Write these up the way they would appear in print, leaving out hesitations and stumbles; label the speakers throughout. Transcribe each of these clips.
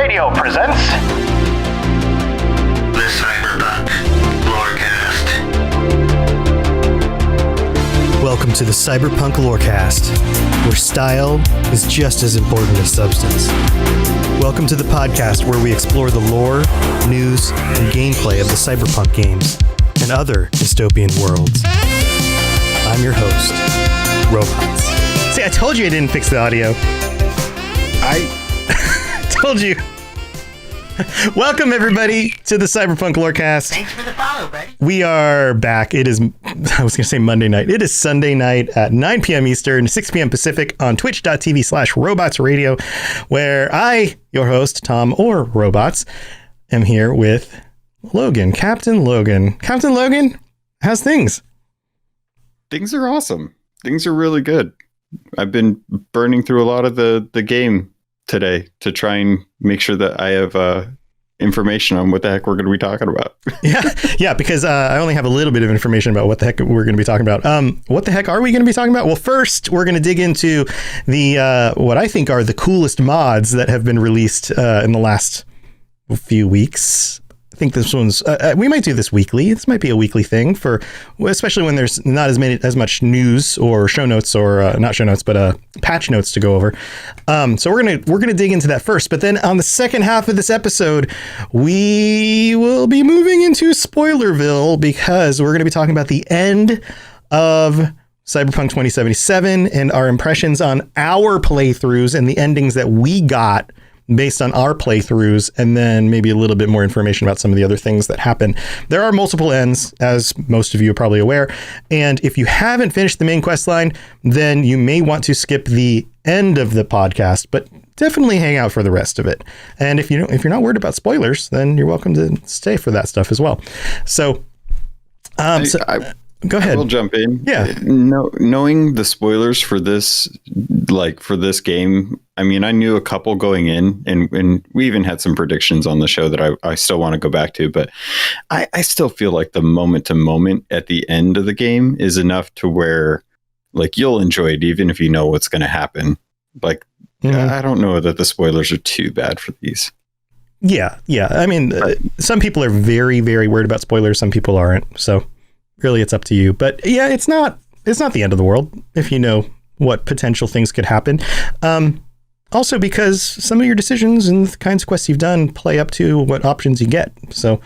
Speaker 1: Radio presents
Speaker 2: the Cyberpunk Lorecast.
Speaker 3: Welcome to the Cyberpunk Lorecast, where style is just as important as substance. Welcome to the podcast where we explore the lore, news, and gameplay of the Cyberpunk games and other dystopian worlds. I'm your host, Robots. See, I told you I didn't fix the audio. I told you. Welcome, everybody, to the Cyberpunk Lorecast.
Speaker 2: Thanks for the follow, buddy.
Speaker 3: We are back. It is, I was going to say Monday night. It is Sunday night at 9 p.m. Eastern, 6 p.m. Pacific on twitch.tv/robotsradio, where I, your host, Tom or Robots, am here with Logan, Captain Logan. Captain Logan, how's things?
Speaker 4: Things are awesome. Things are really good. I've been burning through a lot of the game today to try and make sure that I have information on what the heck we're going to be talking about.
Speaker 3: Yeah, because I only have a little bit of information about what the heck we're going to be talking about. What the heck are we going to be talking about? Well, first, we're going to dig into the what I think are the coolest mods that have been released in the last few weeks. I think this one's we might do this weekly. This might be a weekly thing for, especially when there's not as much news or show notes or not show notes, but patch notes to go over. So we're gonna dig into that first. But then on the second half of this episode, we will be moving into Spoilerville because we're gonna be talking about the end of Cyberpunk 2077 and our impressions on our playthroughs and the endings that we got based on our playthroughs, and then maybe a little bit more information about some of the other things that happen. There are multiple ends, as most of you are probably aware, and if you haven't finished the main quest line, then you may want to skip the end of the podcast, but definitely hang out for the rest of it. And if you're not worried about spoilers, then you're welcome to stay for that stuff as well. So, go ahead.
Speaker 4: We'll jump in.
Speaker 3: Yeah.
Speaker 4: Knowing the spoilers for this game, I mean, I knew a couple going in, and we even had some predictions on the show that I still want to go back to, but I still feel like the moment to moment at the end of the game is enough to where, like, you'll enjoy it even if you know what's going to happen. Like, I don't know that the spoilers are too bad for these.
Speaker 3: Yeah. I mean, some people are very, very worried about spoilers. Some people aren't. So really, it's up to you. But yeah, it's not the end of the world if you know what potential things could happen. Also, because some of your decisions and the kinds of quests you've done play up to what options you get. So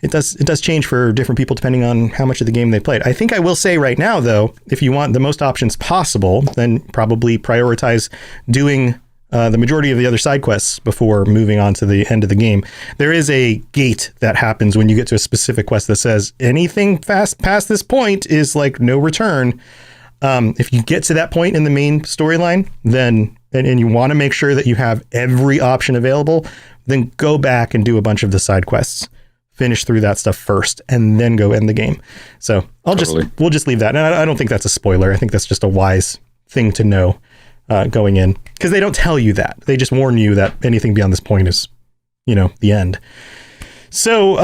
Speaker 3: it does change for different people depending on how much of the game they played. I think I will say right now, though, if you want the most options possible, then probably prioritize doing the majority of the other side quests before moving on to the end of the game. There is a gate that happens when you get to a specific quest that says anything past this point is like no return. If you get to that point in the main storyline, then and you want to make sure that you have every option available, then go back and do a bunch of the side quests. Finish through that stuff first, and then go end the game. So we'll just leave that. And I don't think that's a spoiler. I think that's just a wise thing to know going in, because they don't tell you that. They just warn you that anything beyond this point is, the end. So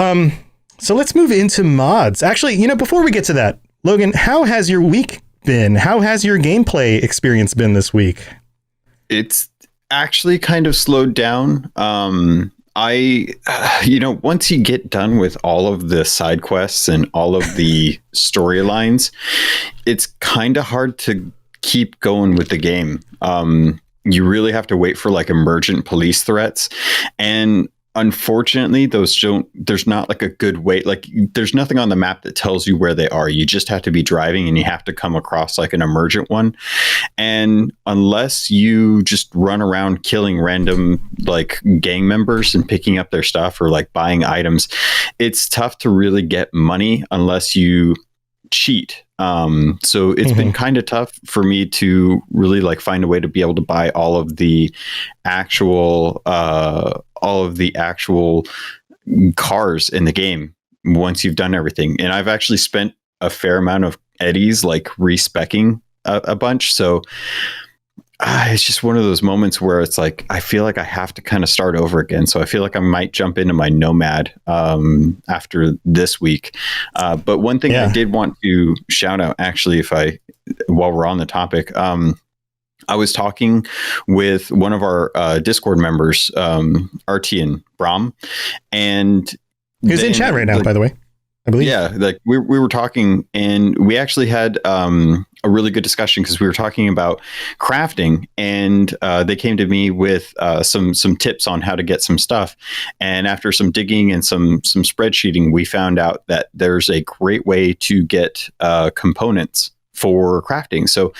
Speaker 3: let's move into mods. Actually, before we get to that, Logan, how has your week been? How has your gameplay experience been this week?
Speaker 4: It's actually kind of slowed down. Once you get done with all of the side quests and all of the storylines, it's kind of hard to keep going with the game. You really have to wait for like emergent police threats, and unfortunately there's not like a good way, like there's nothing on the map that tells you where they are. You just have to be driving and you have to come across like an emergent one, and unless you just run around killing random like gang members and picking up their stuff or like buying items, it's tough to really get money unless you cheat. So it's been kind of tough for me to really like find a way to be able to buy all of the actual cars in the game once you've done everything. And I've actually spent a fair amount of eddies like respecking a bunch. So it's just one of those moments where it's like, I feel like I have to kind of start over again. So I feel like I might jump into my Nomad after this week. But one thing I did want to shout out, actually, while we're on the topic, I was talking with one of our Discord members, Artian Brahm, and
Speaker 3: who's in chat right now, by the way, I believe.
Speaker 4: Yeah, like we were talking, and we actually had a really good discussion because we were talking about crafting, and they came to me with some tips on how to get some stuff. And after some digging and some spreadsheeting, we found out that there's a great way to get components for crafting. So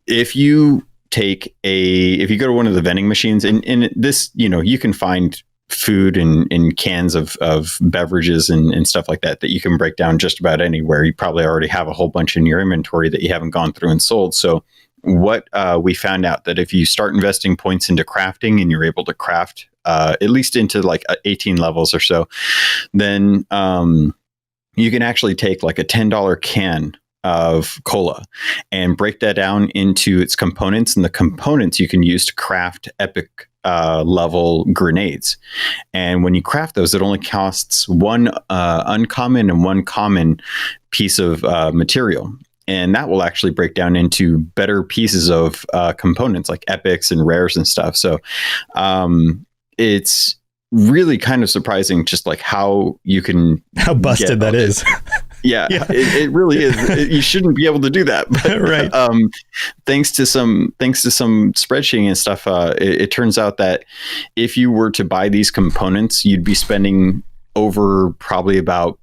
Speaker 4: if you go to one of the vending machines, and this, you can find food and cans of beverages and stuff like that you can break down just about anywhere. You probably already have a whole bunch in your inventory that you haven't gone through and sold. So what we found out that if you start investing points into crafting and you're able to craft at least into like 18 levels or so, then you can actually take like a $10 can of cola and break that down into its components, and the components you can use to craft epic level grenades. And when you craft those, it only costs one uncommon and one common piece of material. And that will actually break down into better pieces of components like epics and rares and stuff. So it's really kind of surprising just like how busted
Speaker 3: that is.
Speaker 4: Yeah, yeah. It really is. You shouldn't be able to do that. But,
Speaker 3: right.
Speaker 4: Thanks to some spreadsheeting and stuff, it turns out that if you were to buy these components, you'd be spending over probably about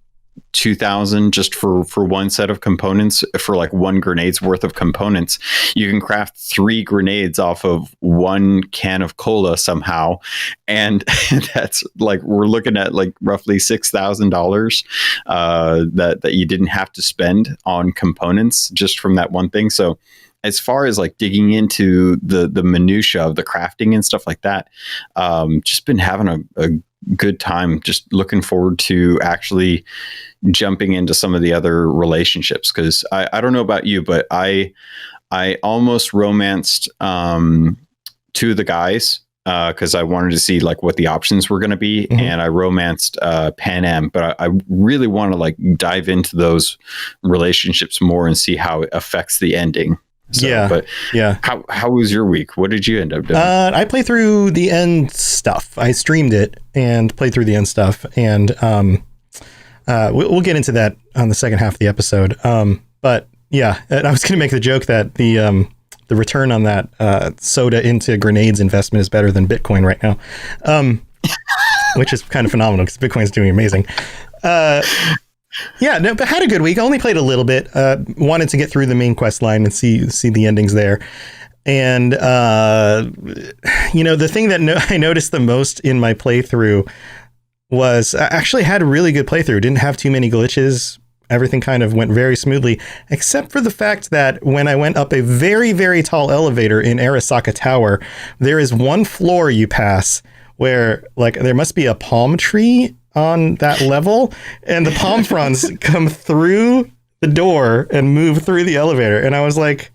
Speaker 4: 2,000 just for one set of components. For like one grenade's worth of components, you can craft 3 grenades off of one can of cola somehow, and that's like we're looking at like roughly $6,000 that you didn't have to spend on components just from that one thing. So as far as like digging into the minutia of the crafting and stuff like that, just been having a good time, just looking forward to actually jumping into some of the other relationships. Because I don't know about you, but I almost romanced 2 of the guys because I wanted to see like what the options were going to be. Mm-hmm. And I romanced Pan Am, but I really want to like dive into those relationships more and see how it affects the ending. So,
Speaker 3: yeah.
Speaker 4: But
Speaker 3: yeah.
Speaker 4: How was your week? What did you end up doing?
Speaker 3: I played through the end stuff. I streamed it and played through the end stuff. And we'll get into that on the second half of the episode. But yeah, I was going to make the joke that the return on that soda into grenades investment is better than Bitcoin right now, which is kind of phenomenal because Bitcoin's doing amazing. Yeah, no, but had a good week. I only played a little bit. Wanted to get through the main quest line and see the endings there. And the thing that I noticed the most in my playthrough was I actually had a really good playthrough. Didn't have too many glitches. Everything kind of went very smoothly, except for the fact that when I went up a very, very tall elevator in Arasaka Tower, there is one floor you pass where like there must be a palm tree on that level, and the palm fronds come through the door and move through the elevator. And I was like,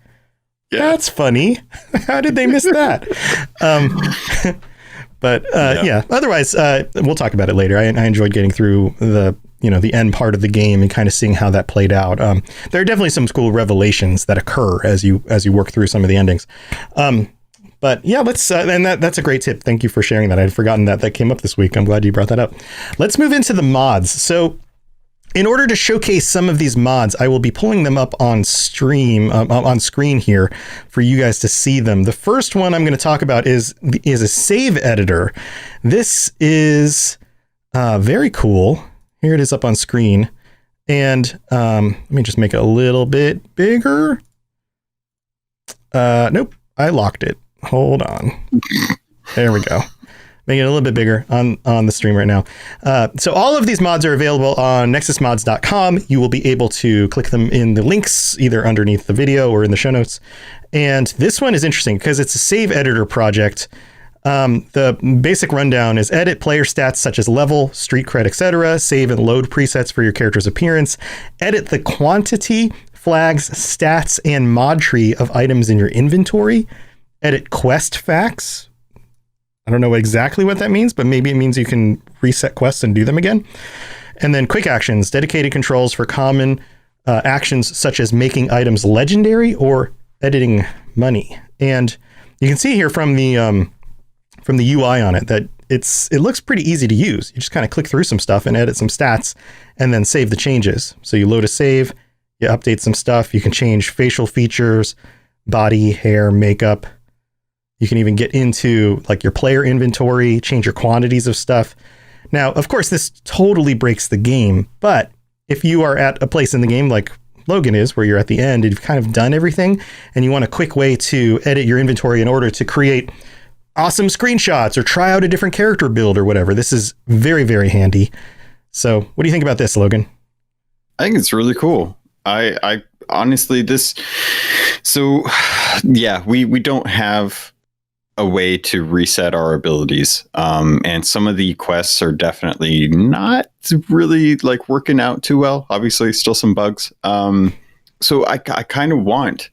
Speaker 3: that's funny. How did they miss that? But otherwise, we'll talk about it later. I enjoyed getting through the end part of the game and kind of seeing how that played out. There are definitely some cool revelations that occur as you work through some of the endings. But yeah, let's and that's a great tip. Thank you for sharing that. I'd forgotten that came up this week. I'm glad you brought that up. Let's move into the mods. So in order to showcase some of these mods, I will be pulling them up on screen here for you guys to see them. The first one I'm going to talk about is a save editor. This is very cool. Here it is up on screen. And let me just make it a little bit bigger. Nope, I locked it. Hold on. There we go. Making it a little bit bigger on the stream right now. So all of these mods are available on nexusmods.com. You will be able to click them in the links either underneath the video or in the show notes. And this one is interesting because it's a save editor project. The basic rundown is edit player stats such as level, street cred, etc. Save and load presets for your character's appearance. Edit the quantity, flags, stats, and mod tree of items in your inventory. Edit quest facts. I don't know exactly what that means, but maybe it means you can reset quests and do them again. And then quick actions, dedicated controls for common actions such as making items legendary or editing money. And you can see here from the UI on it that it looks pretty easy to use. You just kind of click through some stuff and edit some stats and then save the changes. So you load a save, you update some stuff. You can change facial features, body, hair, makeup. You can even get into like your player inventory, change your quantities of stuff. Now, of course, this totally breaks the game, but if you are at a place in the game like Logan is, where you're at the end and you've kind of done everything and you want a quick way to edit your inventory in order to create awesome screenshots or try out a different character build or whatever, this is very, very handy. So what do you think about this, Logan?
Speaker 4: I think it's really cool. I honestly, we don't have a way to reset our abilities. And some of the quests are definitely not really like working out too well. Obviously still some bugs. So I kind of want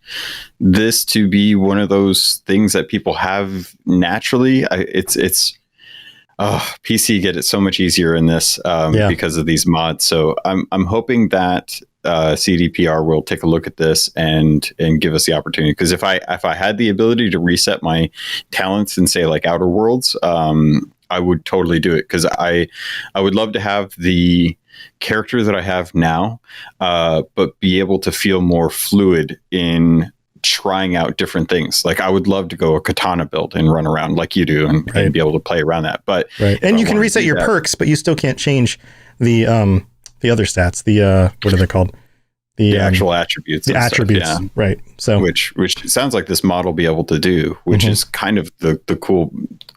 Speaker 4: this to be one of those things that people have naturally. PC get it so much easier in this because of these mods. So I'm hoping that CDPR will take a look at this and give us the opportunity. Because if I had the ability to reset my talents in say like Outer Worlds, I would totally do it, because I would love to have the character that I have now, but be able to feel more fluid in trying out different things. Like I would love to go a katana build and run around like you do and be able to play around that. But
Speaker 3: and you can reset your perks, but you still can't change the other stats. The what are they called? The
Speaker 4: actual attributes.
Speaker 3: The attributes, stuff, right? So
Speaker 4: which sounds like this mod will be able to do, which is kind of the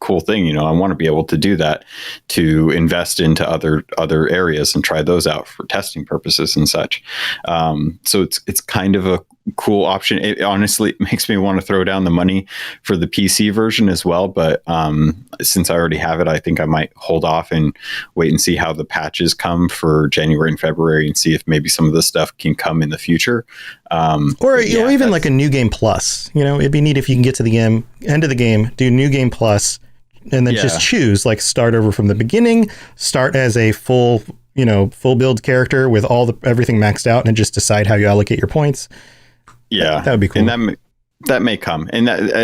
Speaker 4: cool thing. You know, I want to be able to do that, to invest into other areas and try those out for testing purposes and such. So it's kind of a cool option. It honestly makes me want to throw down the money for the PC version as well. But since I already have it, I think I might hold off and wait and see how the patches come for January and February, and see if maybe some of this stuff can come in the future. Or
Speaker 3: even like a new game plus. You know, it'd be neat if you can get to the end of the game, do new game plus, and then just choose, like, start over from the beginning, start as a full build character with everything maxed out, and just decide how you allocate your points.
Speaker 4: Yeah,
Speaker 3: that would be cool.
Speaker 4: And that may come. And that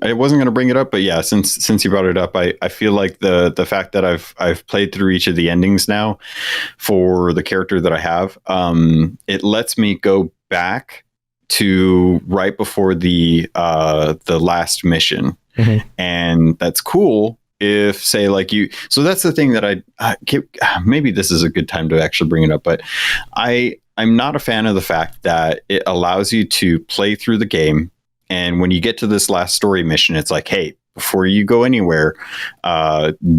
Speaker 4: I wasn't going to bring it up, but yeah, since you brought it up, I feel like the fact that I've played through each of the endings now for the character that I have, it lets me go back to right before the last mission. And that's cool. If say like so that's the thing that maybe this is a good time to actually bring it up, but I'm not a fan of the fact that it allows you to play through the game, and when you get to this last story mission, it's like, hey, before you go anywhere,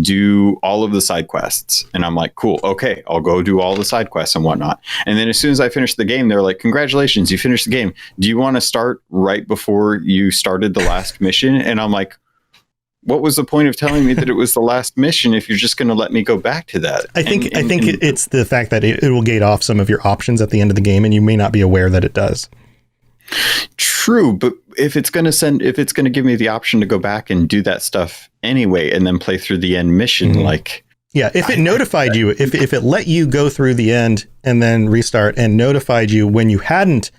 Speaker 4: do all of the side quests. And I'm like, cool, okay, I'll go do all the side quests and whatnot. And then as soon as I finish the game, they're like, congratulations, you finished the game. Do you want to start right before you started the last mission? And I'm like, what was the point of telling me that it was the last mission if you're just going to let me go back to that?
Speaker 3: I think it's the fact that it will gate off some of your options at the end of the game, and you may not be aware that it does.
Speaker 4: True, but if it's going to give me the option to go back and do that stuff anyway, and then play through the end mission,
Speaker 3: if it notified you, if it let you go through the end and then restart, and notified you when you hadn't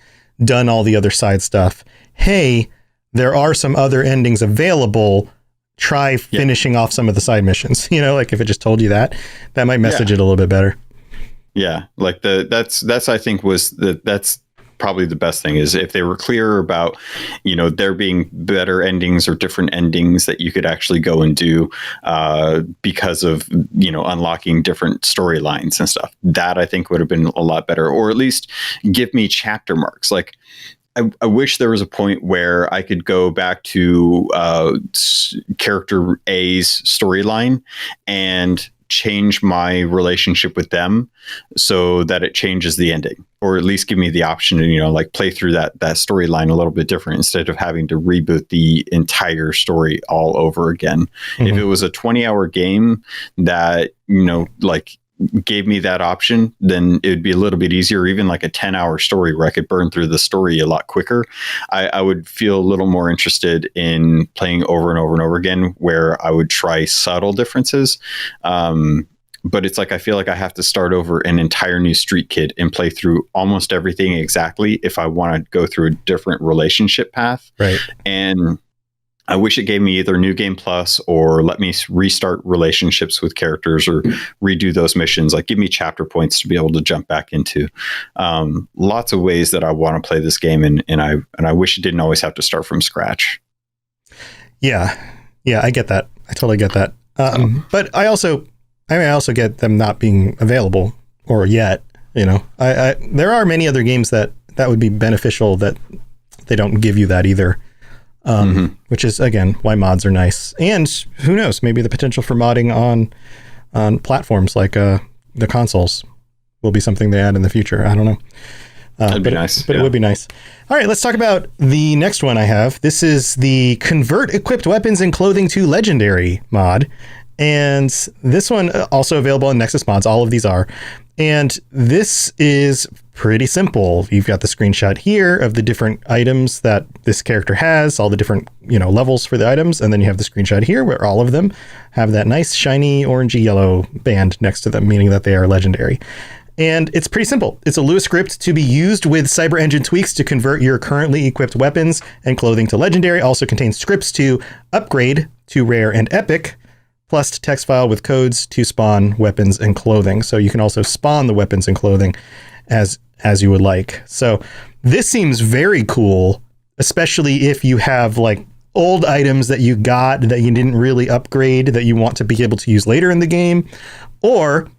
Speaker 3: done all the other side stuff, hey, there are some other endings available. Try finishing off some of the side missions. Like if it just told you that might message it a little bit better. Yeah,
Speaker 4: like that's I think that's probably the best thing, is if they were clear about there being better endings or different endings that you could actually go and do because of unlocking different storylines and stuff. That I think would have been a lot better, or at least give me chapter marks. Like I wish there was a point where I could go back to character A's storyline and change my relationship with them so that it changes the ending, or at least give me the option to, play through that storyline a little bit different instead of having to reboot the entire story all over again. If it was a 20-hour game that, gave me that option, then it would be a little bit easier. Even like a 10-hour story where I could burn through the story a lot quicker, I would feel a little more interested in playing over and over and over again, where I would try subtle differences. but it's like I feel like I have to start over an entire new Street Kid and play through almost everything exactly if I want to go through a different relationship path.
Speaker 3: Right.
Speaker 4: And I wish it gave me either New Game Plus or let me restart relationships with characters or redo those missions. Like give me chapter points to be able to jump back into. Lots of ways that I want to play this game, and I wish it didn't always have to start from scratch.
Speaker 3: Yeah, I get that. I totally get that. But I also get them not being available or yet. You know, there are many other games that would be beneficial that they don't give you that either. Which is, again, why mods are nice. And who knows, maybe the potential for modding on platforms like the consoles will be something they add in the future. I don't know.
Speaker 4: That'd be nice.
Speaker 3: But it would be nice. All right, let's talk about the next one I have. This is the Convert Equipped Weapons and Clothing to Legendary mod. And this one also available in Nexus Mods. All of these are. And this is pretty simple. You've got the screenshot here of the different items that this character has, all the different, levels for the items. And then you have the screenshot here where all of them have that nice shiny orangey yellow band next to them, meaning that they are legendary. And it's pretty simple. It's a Lua script to be used with Cyber Engine tweaks to convert your currently equipped weapons and clothing to legendary. Also contains scripts to upgrade to rare and epic, plus text file with codes to spawn weapons and clothing. So you can also spawn the weapons and clothing as you would like. So this seems very cool, especially if you have like old items that you got that you didn't really upgrade that you want to be able to use later in the game, or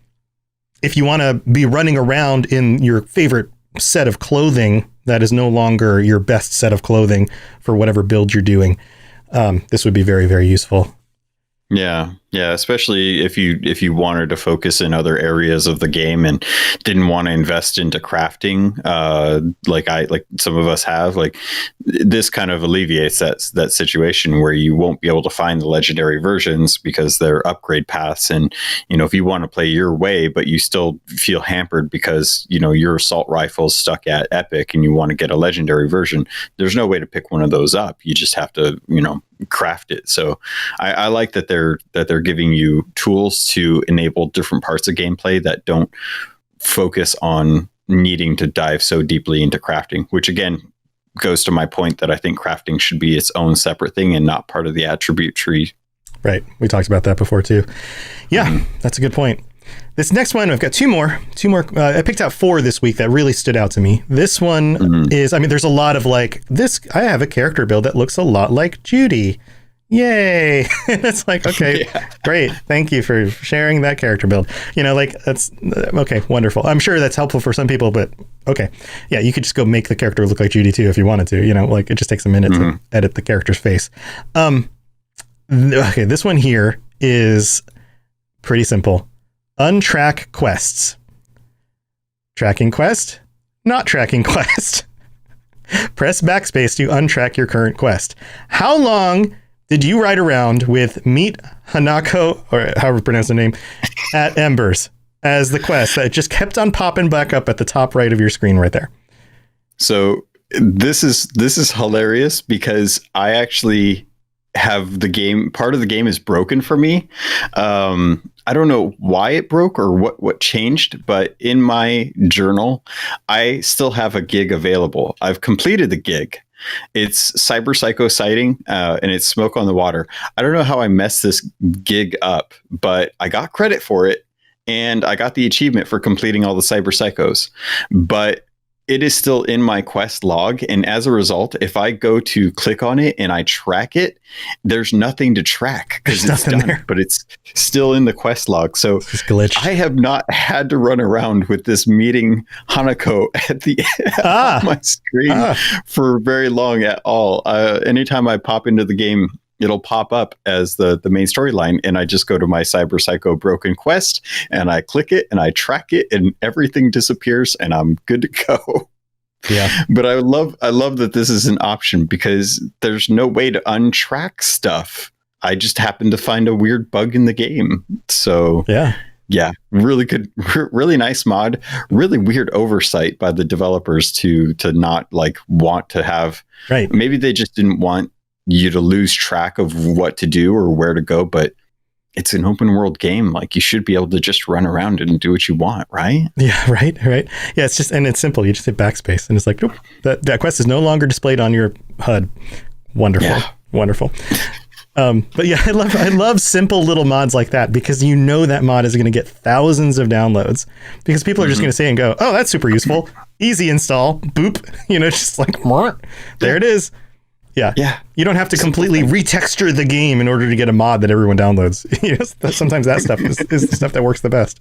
Speaker 3: if you want to be running around in your favorite set of clothing that is no longer your best set of clothing for whatever build you're doing. This would be very, very useful.
Speaker 4: Yeah, especially if you wanted to focus in other areas of the game and didn't want to invest into crafting, like some of us have. Like this kind of alleviates that situation where you won't be able to find the legendary versions because they're upgrade paths. And if you want to play your way, but you still feel hampered because your assault rifle's stuck at epic and you want to get a legendary version, there's no way to pick one of those up. You just have to craft it. So I like that they're giving you tools to enable different parts of gameplay that don't focus on needing to dive so deeply into crafting, which again goes to my point that I think crafting should be its own separate thing and not part of the attribute tree.
Speaker 3: Right. We talked about that before too. Yeah, That's a good point. This next one, I've got two more. I picked out 4 this week that really stood out to me. This one is, there's a lot of like this. I have a character build that looks a lot like Judy. Yay. It's like, okay, great. Thank you for sharing that character build. That's okay. Wonderful. I'm sure that's helpful for some people, but okay. Yeah. You could just go make the character look like Judy too, if you wanted to, it just takes a minute to edit the character's face. Okay. This one here is pretty simple. Untrack quests. Tracking quest, not tracking quest. Press backspace to untrack your current quest. How long did you ride around with Meet Hanako, or however you pronounce the name, at Embers as the quest that just kept on popping back up at the top right of your screen right there?
Speaker 4: So this is hilarious because I actually have part of the game is broken for me. I don't know why it broke or what changed, but in my journal, I still have a gig available. I've completed the gig. It's Cyber Psycho sighting, and it's Smoke on the Water. I don't know how I messed this gig up, but I got credit for it, and I got the achievement for completing all the Cyber Psychos. But it is still in my quest log, and as a result, if I go to click on it and I track it, there's nothing to track because it's done, there. But it's still in the quest log. So
Speaker 3: glitch.
Speaker 4: I have not had to run around with this meeting Hanako at the on my screen for very long at all. Anytime I pop into the game, it'll pop up as the main storyline, and I just go to my Cyber Psycho broken quest and I click it and I track it and everything disappears and I'm good to go.
Speaker 3: Yeah.
Speaker 4: But I love that this is an option because there's no way to untrack stuff. I just happened to find a weird bug in the game. So yeah, really good, really nice mod, really weird oversight by the developers to not like want to have,
Speaker 3: right.
Speaker 4: Maybe they just didn't want you to lose track of what to do or where to go, but it's an open world game. Like, you should be able to just run around and do what you want, right?
Speaker 3: Yeah, right. Yeah, it's just, and it's simple. You just hit backspace and it's like, nope, that quest is no longer displayed on your HUD. Wonderful.
Speaker 4: Yeah.
Speaker 3: Wonderful. But yeah, I love simple little mods like that, because you know that mod is going to get thousands of downloads, because people are just going to say and go, oh, that's super useful. Easy install. Boop. Just like, there it is. Yeah. Yeah. You don't have to completely retexture the game in order to get a mod that everyone downloads. Sometimes that stuff is the stuff that works the best.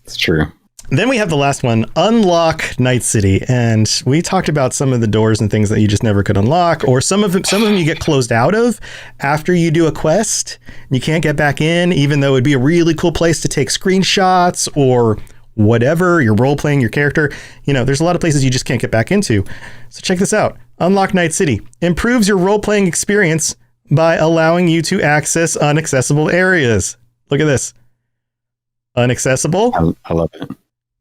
Speaker 4: It's true.
Speaker 3: Then we have the last one, unlock Night City. And we talked about some of the doors and things that you just never could unlock, or some of them you get closed out of after you do a quest. You can't get back in, even though it'd be a really cool place to take screenshots or whatever. You're role playing your character. There's a lot of places you just can't get back into. So check this out. Unlock Night City improves your role playing experience by allowing you to access inaccessible areas. Look at this. Unaccessible.
Speaker 4: I love it.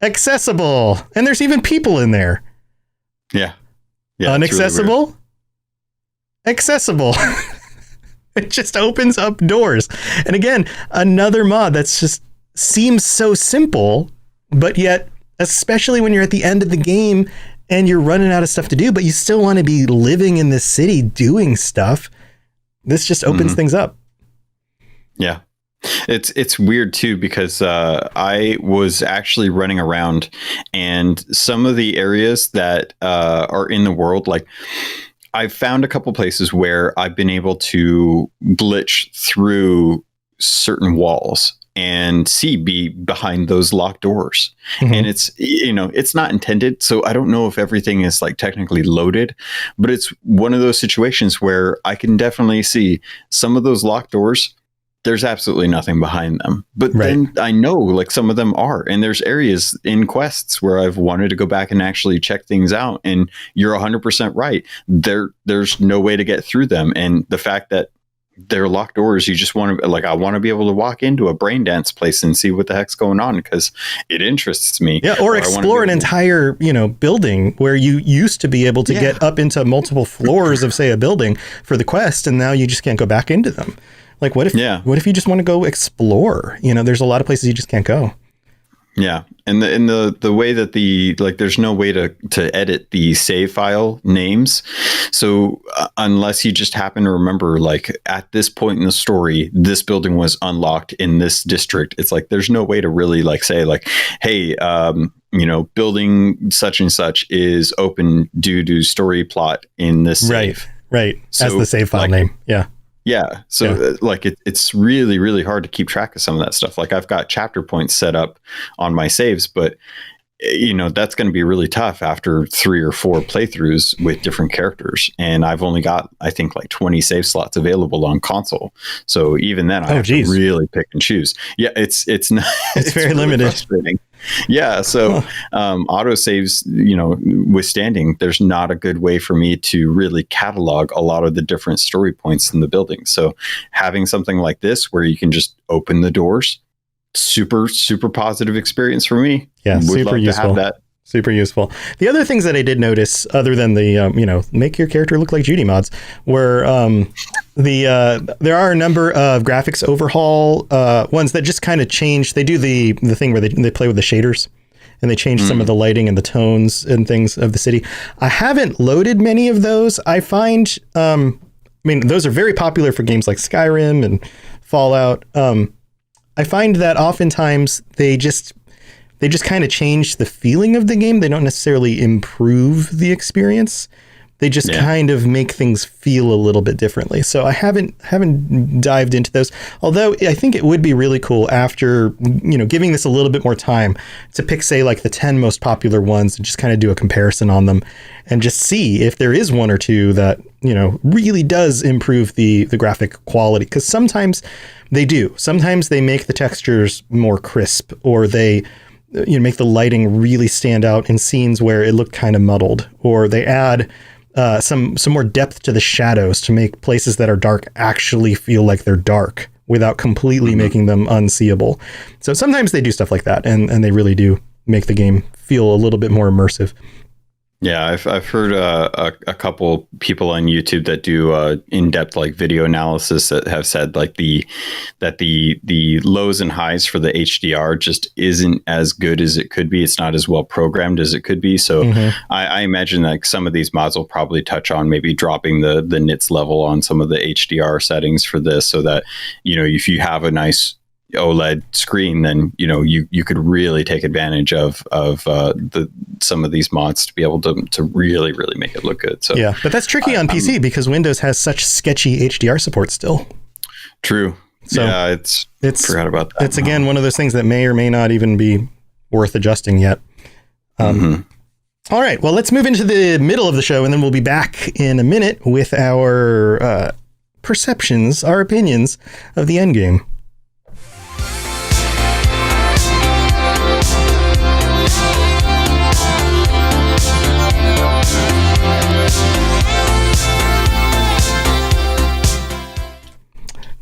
Speaker 3: Accessible. And there's even people in there.
Speaker 4: Yeah.
Speaker 3: Unaccessible. Really accessible. It just opens up doors. And again, another mod that's just seems so simple, but yet, especially when you're at the end of the game and you're running out of stuff to do, but you still want to be living in this city doing stuff, this just opens things up.
Speaker 4: Yeah. It's weird too, because I was actually running around, and some of the areas that are in the world, like, I've found a couple places where I've been able to glitch through certain walls and be behind those locked doors. And it's, it's not intended. So I don't know if everything is like technically loaded, but it's one of those situations where I can definitely see some of those locked doors. There's absolutely nothing behind them, but then I know like some of them are, and there's areas in quests where I've wanted to go back and actually check things out. And you're 100% right. There's no way to get through them. And the fact that they're locked doors, you just want to, like, I want to be able to walk into a brain dance place and see what the heck's going on, because it interests me.
Speaker 3: Yeah. Or explore an entire, building where you used to be able to get up into multiple floors of, say, a building for the quest. And now you just can't go back into them. Like, what if you just want to go explore? There's a lot of places you just can't go.
Speaker 4: Yeah. And the way that there's no way to edit the save file names. So unless you just happen to remember, like, at this point in the story, this building was unlocked in this district, it's like, there's no way to really like say like, hey, building such and such is open due to story plot in this save.
Speaker 3: Right. So, as the save file name. Yeah.
Speaker 4: Yeah. So it's really, really hard to keep track of some of that stuff. Like, I've got chapter points set up on my saves, but that's going to be really tough after 3 or 4 playthroughs with different characters. And I've only got, I think, like 20 save slots available on console. So even then I have to really pick and choose. Yeah. It's not,
Speaker 3: it's very really limited.
Speaker 4: Frustrating. Yeah. So auto saves, withstanding, there's not a good way for me to really catalog a lot of the different story points in the building. So having something like this where you can just open the doors, super, super positive experience for me.
Speaker 3: Yeah. Super useful. Super useful. The other things that I did notice, other than the, make your character look like Judy mods, were there are a number of graphics overhaul ones that just kind of change. They do the thing where they play with the shaders, and they change some of the lighting and the tones and things of the city. I haven't loaded many of those. I find, those are very popular for games like Skyrim and Fallout. I find that oftentimes they just kind of change the feeling of the game. They don't necessarily improve the experience. They just kind of make things feel a little bit differently. So I haven't dived into those. Although I think it would be really cool after, giving this a little bit more time to pick, say, like the 10 most popular ones and just kind of do a comparison on them and just see if there is one or two that, really does improve the graphic quality. Because sometimes they do. Sometimes they make the textures more crisp, or they make the lighting really stand out in scenes where it looked kind of muddled, or they add some more depth to the shadows to make places that are dark actually feel like they're dark without completely making them unseeable. So sometimes they do stuff like that, and they really do make the game feel a little bit more immersive.
Speaker 4: Yeah, I've heard a couple people on YouTube that do in-depth like video analysis that have said like the lows and highs for the HDR just isn't as good as it could be. It's not as well programmed as it could be. So I imagine like some of these mods will probably touch on maybe dropping the nits level on some of the HDR settings for this, so that if you have a nice OLED screen, then you could really take advantage of some of these mods to be able to really make it look good. So
Speaker 3: yeah, but that's tricky on PC because Windows has such sketchy HDR support still.
Speaker 4: True. So yeah, it's forgot about that.
Speaker 3: It's again one of those things that may or may not even be worth adjusting yet. All right, well, let's move into the middle of the show, and then we'll be back in a minute with our perceptions, our opinions of the end game.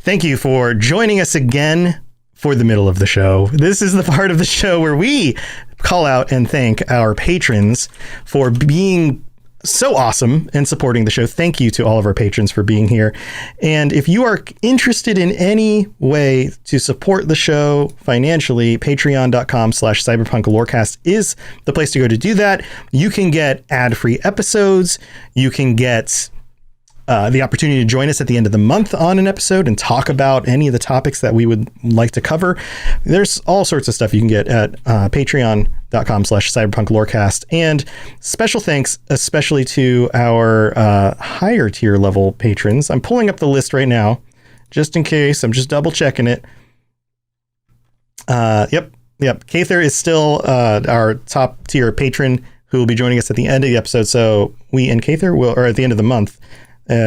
Speaker 3: Thank you for joining us again for the middle of the show. This is the part of the show where we call out and thank our patrons for being so awesome and supporting the show. Thank you to all of our patrons for being here. And if you are interested in any way to support the show financially, patreon.com/cyberpunklorecast is the place to go to do that. You can get ad-free episodes. You can get the opportunity to join us at the end of the month on an episode and talk about any of the topics that we would like to cover. There's all sorts of stuff you can get at patreon.com/cyberpunklorecast. And special thanks, especially to our higher tier level patrons. I'm pulling up the list right now, just in case. I'm just double checking it. Yep. Kather is still our top tier patron who will be joining us at the end of the episode. So we and Kather or at the end of the month,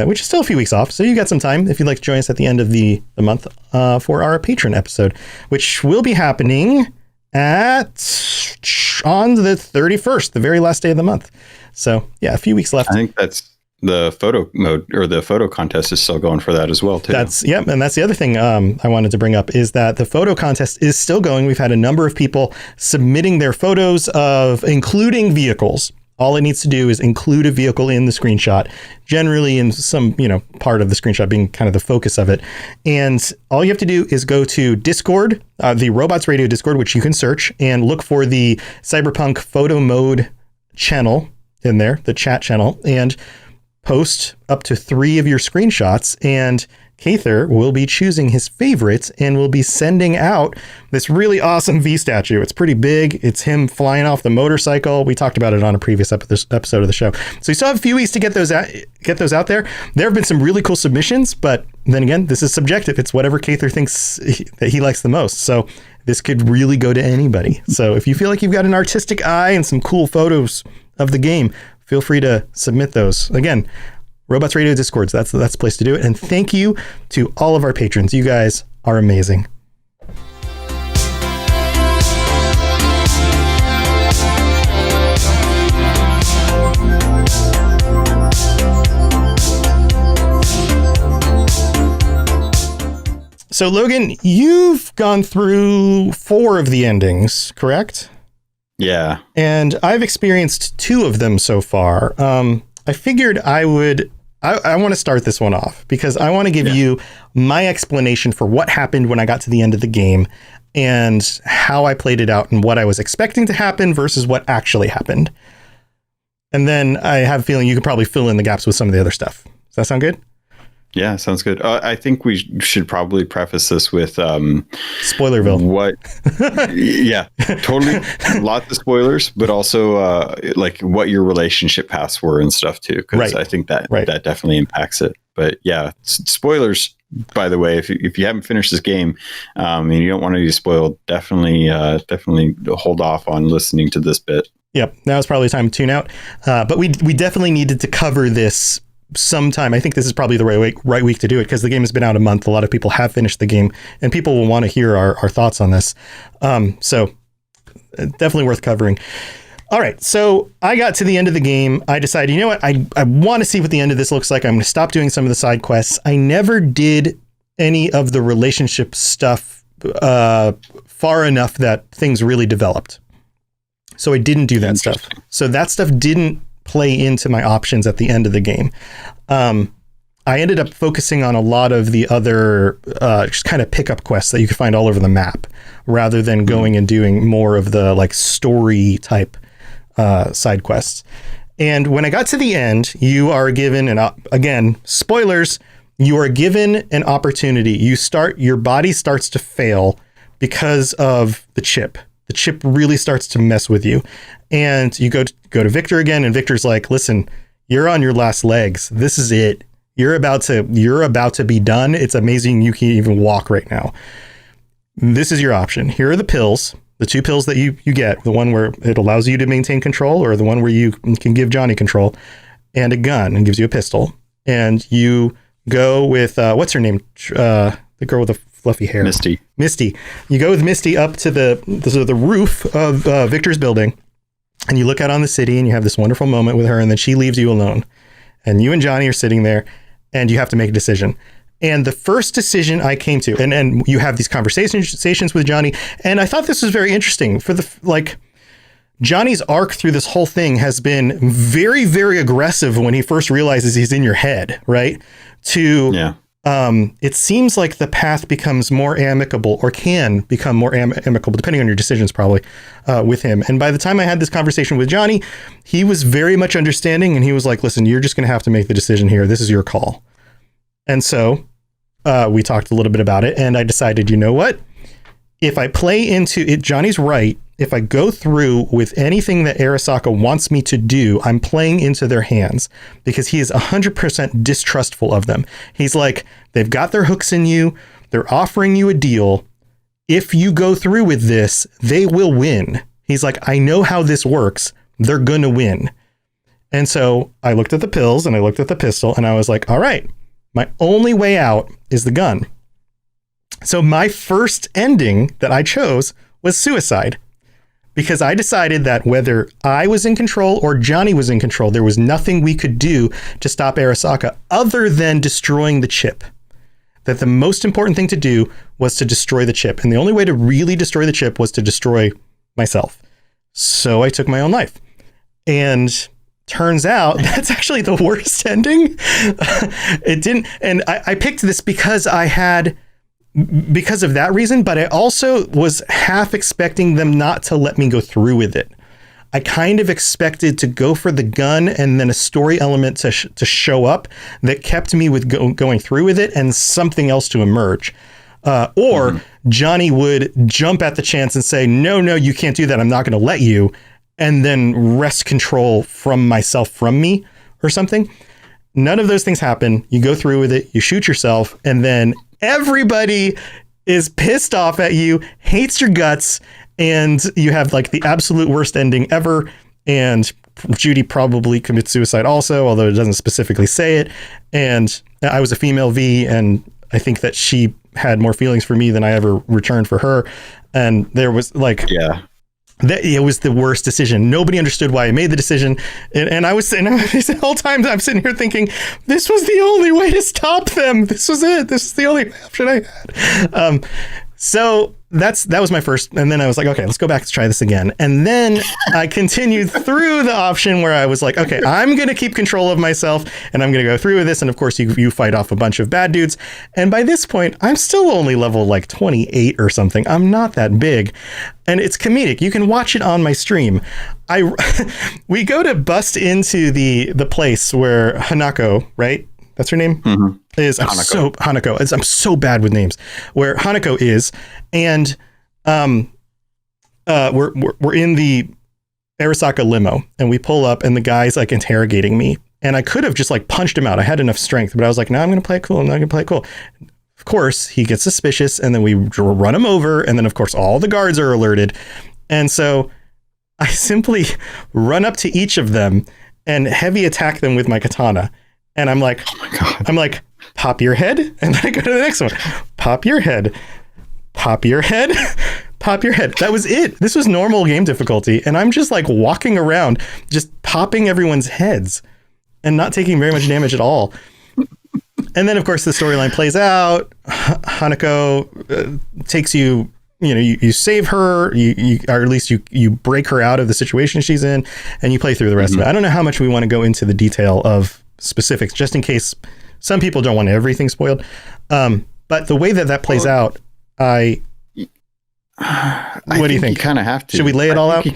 Speaker 3: which is still a few weeks off. So you got some time if you'd like to join us at the end of the month for our patron episode, which will be happening on the 31st, the very last day of the month. So yeah, a few weeks left.
Speaker 4: I think that's the photo mode, or the photo contest is still going for that as well too.
Speaker 3: And that's the other thing I wanted to bring up is that the photo contest is still going. We've had a number of people submitting their photos of including vehicles. All it needs to do is include a vehicle in the screenshot, generally in some, part of the screenshot being kind of the focus of it. And all you have to do is go to Discord, the Robots Radio Discord, which you can search, and look for the Cyberpunk photo mode channel in there, the chat channel, and post up to 3 of your screenshots. And Kather will be choosing his favorites and will be sending out this really awesome V statue. It's pretty big. It's him flying off the motorcycle. We talked about it on a previous episode of the show. So you still have a few weeks to get those out there. There have been some really cool submissions, but then again, this is subjective. It's whatever Kather thinks that he likes the most. So this could really go to anybody. So if you feel like you've got an artistic eye and some cool photos of the game, feel free to submit those. Again, Robots Radio Discords, that's the place to do it. And thank you to all of our patrons. You guys are amazing. So Logan, you've gone through 4 of the endings, correct?
Speaker 4: Yeah.
Speaker 3: And I've experienced 2 of them so far. I figured I want to start this one off because I want to give you my explanation for what happened when I got to the end of the game and how I played it out and what I was expecting to happen versus what actually happened. And then I have a feeling you could probably fill in the gaps with some of the other stuff. Does that sound good?
Speaker 4: Yeah, sounds good. I think we should probably preface this with
Speaker 3: Spoilerville.
Speaker 4: What? Yeah, totally. Lots of spoilers, but also like what your relationship paths were and stuff too, because I think that definitely impacts it. But yeah, spoilers. By the way, if you haven't finished this game and you don't want to be spoiled, definitely hold off on listening to this bit. Yep, now is probably time to tune out. But we definitely needed to cover this sometime. I think this is probably the right week to do it because the game has been out a month. A lot of people have finished the game and people will want to hear our thoughts on this. So definitely worth covering. All right. So I got to the end of the game. I decided, you know what? I want to see what the end of this looks like. I'm going to stop doing some of the side quests. I never did any of the relationship stuff far enough that things really developed. So I didn't do that stuff. So that stuff didn't
Speaker 3: play into my options at the end of the game. I ended up focusing on a lot of the other just kind of pickup quests that you could find all over the map, rather than going and doing more of the like story type side quests. And when I got to the end, you are given again, spoilers, you are given an opportunity. Your body starts to fail because of the chip. The chip really starts to mess with you. And you go to Victor again, and Victor's like, listen, you're on your last legs. This is it. You're about to be done. It's amazing you can even walk right now. This is your option. Here are the pills, the 2 pills that you get, the one where it allows you to maintain control, or the one where you can give Johnny control, and a gun, and gives you a pistol. And you go with, what's her name? The girl with the fluffy hair. Misty. You go with Misty up to the roof of Victor's building, and you look out on the city, and you have this wonderful moment with her, and then she leaves you alone. And you and Johnny are sitting there, and you have to make a decision. And the first decision I came to, and you have these conversations with Johnny, and I thought this was very interesting. Johnny's arc through this whole thing has been very, very aggressive when he first realizes he's in your head, right? It seems like the path becomes more amicable, or can become more amicable, depending on your decisions, probably, with him. And by the time I had this conversation with Johnny, he was very much understanding, and he was like, listen, you're just going to have to make the decision here. This is your call. And so we talked a little bit about it, and I decided, you know what? If I play into it, Johnny's right. If I go through with anything that Arasaka wants me to do, I'm playing into their hands, because he is 100% distrustful of them. He's like, they've got their hooks in you. They're offering you a deal. If you go through with this, they will win. He's like, I know how this works. They're going to win. And so I looked at the pills, and I looked at the pistol, and I was like, all right, my only way out is the gun. So my first ending that I chose was suicide, because I decided that whether I was in control or Johnny was in control, there was nothing we could do to stop Arasaka other than destroying the chip. That the most important thing to do was to destroy the chip. And the only way to really destroy the chip was to destroy myself. So I took my own life. And turns out that's actually the worst ending. It didn't. And I picked this because of that reason, but I also was half expecting them not to let me go through with it. I kind of expected to go for the gun and then a story element to show up that kept me with going through with it, and something else to emerge. Johnny would jump at the chance and say, no, you can't do that. I'm not going to let you. And then wrest control from myself from me or something. None of those things happen. You go through with it, you shoot yourself, and then everybody is pissed off at you, hates your guts, and you have like the absolute worst ending ever. And Judy probably commits suicide also, although it doesn't specifically say it. And I was a female V, and I think that she had more feelings for me than I ever returned for her. And there was like, it was the worst decision. Nobody understood why I made the decision. And I was sitting the whole time I'm sitting here thinking, this was the only way to stop them. This was it. This is the only option I had. So that was my first. And then I was like, okay, let's go back and try this again. And then I continued through the option where I was like, okay, I'm going to keep control of myself, and I'm going to go through with this. And of course you fight off a bunch of bad dudes. And by this point, I'm still only level like 28 or something. I'm not that big. And it's comedic. You can watch it on my stream. We go to bust into the place where Hanako, right? That's her name? Mm-hmm. Hanako. I'm so bad with names. Where Hanako is, and we're in the Arasaka limo, and we pull up, and the guy's like interrogating me, and I could have just like punched him out. I had enough strength, but I was like, no, I'm going to play it cool. Of course, he gets suspicious, and then we run him over, and then of course all the guards are alerted, and so I simply run up to each of them and heavy attack them with my katana. And I'm like, oh my God. I'm like, pop your head. And then I go to the next one. Pop your head. Pop your head. Pop your head. That was it. This was normal game difficulty. And I'm just like walking around, just popping everyone's heads and not taking very much damage at all. And then, of course, the storyline plays out. Hanako takes you you save her, you or at least you break her out of the situation she's in, and you play through the rest of it. I don't know how much we want to go into the detail of specifics, just in case some people don't want everything spoiled. But the way that plays out, what do you think?
Speaker 4: You kind of have to.
Speaker 3: Should we lay it all out?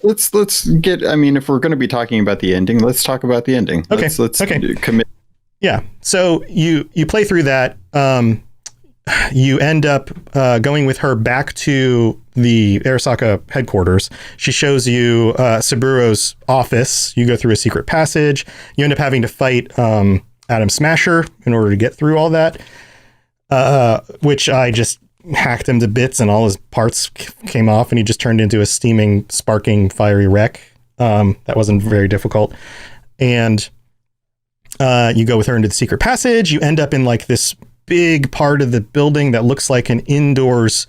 Speaker 4: Let's get. I mean, if we're going to be talking about the ending, let's talk about the ending.
Speaker 3: Okay.
Speaker 4: Let's commit.
Speaker 3: Yeah. So you play through that. You end up going with her back to the Arasaka headquarters. She shows you Saburo's office. You go through a secret passage. You end up having to fight Adam Smasher in order to get through all that, which I just hacked him to bits and all his parts came off and he just turned into a steaming, sparking, fiery wreck. That wasn't very difficult. And you go with her into the secret passage. You end up in like this big part of the building that looks like an indoors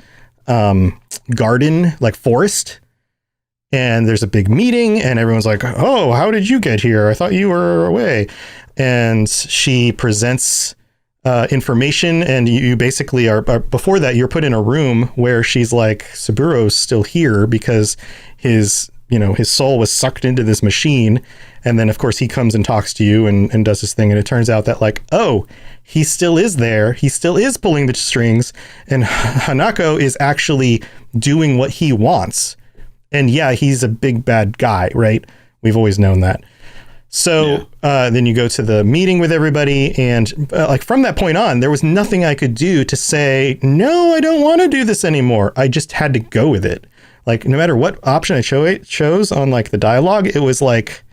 Speaker 3: garden, like forest. And there's a big meeting and everyone's like, oh, how did you get here? I thought you were away. And she presents information, and you basically are before that you're put in a room where she's like, Saburo's still here because his soul was sucked into this machine. And then of course he comes and talks to you and does his thing. And it turns out that like, oh, he still is there. He still is pulling the strings, and Hanako is actually doing what he wants. And yeah, he's a big bad guy, right? We've always known that. So then you go to the meeting with everybody, and like from that point on, there was nothing I could do to say, no, I don't want to do this anymore. I just had to go with it. Like no matter what option I chose on like the dialogue, it was like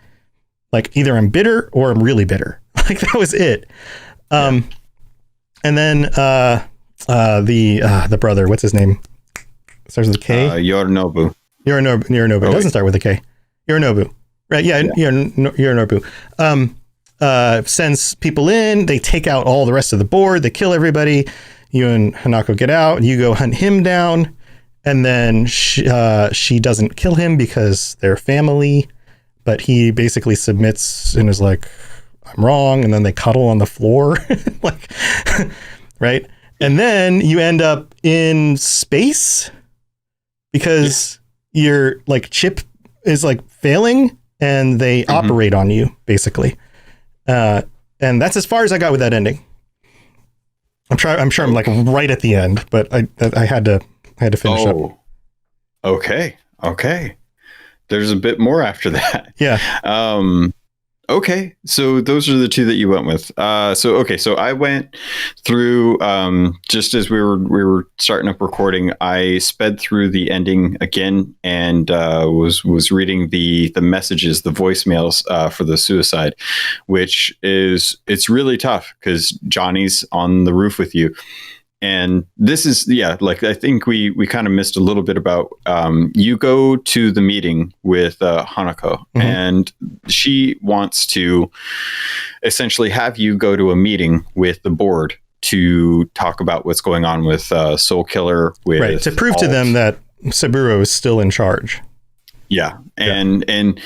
Speaker 3: either I'm bitter or I'm really bitter. Like that was it. And then the brother, what's his name? Starts with a K.
Speaker 4: Yorinobu.
Speaker 3: Yorinobu. It doesn't start with a K. Yorinobu. Right. Yeah. Yorinobu. Sends people in. They take out all the rest of the board. They kill everybody. You and Hanako get out. You go hunt him down. And then she doesn't kill him because they're family. But he basically submits and is like, I'm wrong. And then they cuddle on the floor. Like, right. And then you end up in space because your like chip is like failing. And they operate on you, basically. And that's as far as I got with that ending. I'm sure I'm like right at the end, but I had to finish up.
Speaker 4: Okay. There's a bit more after that.
Speaker 3: Yeah.
Speaker 4: Okay. So those are the two that you went with. So I went through just as we were starting up recording. I sped through the ending again and was reading the messages, the voicemails for the suicide, which it's really tough because Johnny's on the roof with you. And this is, like I think we kind of missed a little bit about you go to the meeting with Hanako, and she wants to essentially have you go to a meeting with the board to talk about what's going on with Soul Killer.
Speaker 3: To prove to them that Saburo is still in charge.
Speaker 4: Yeah. And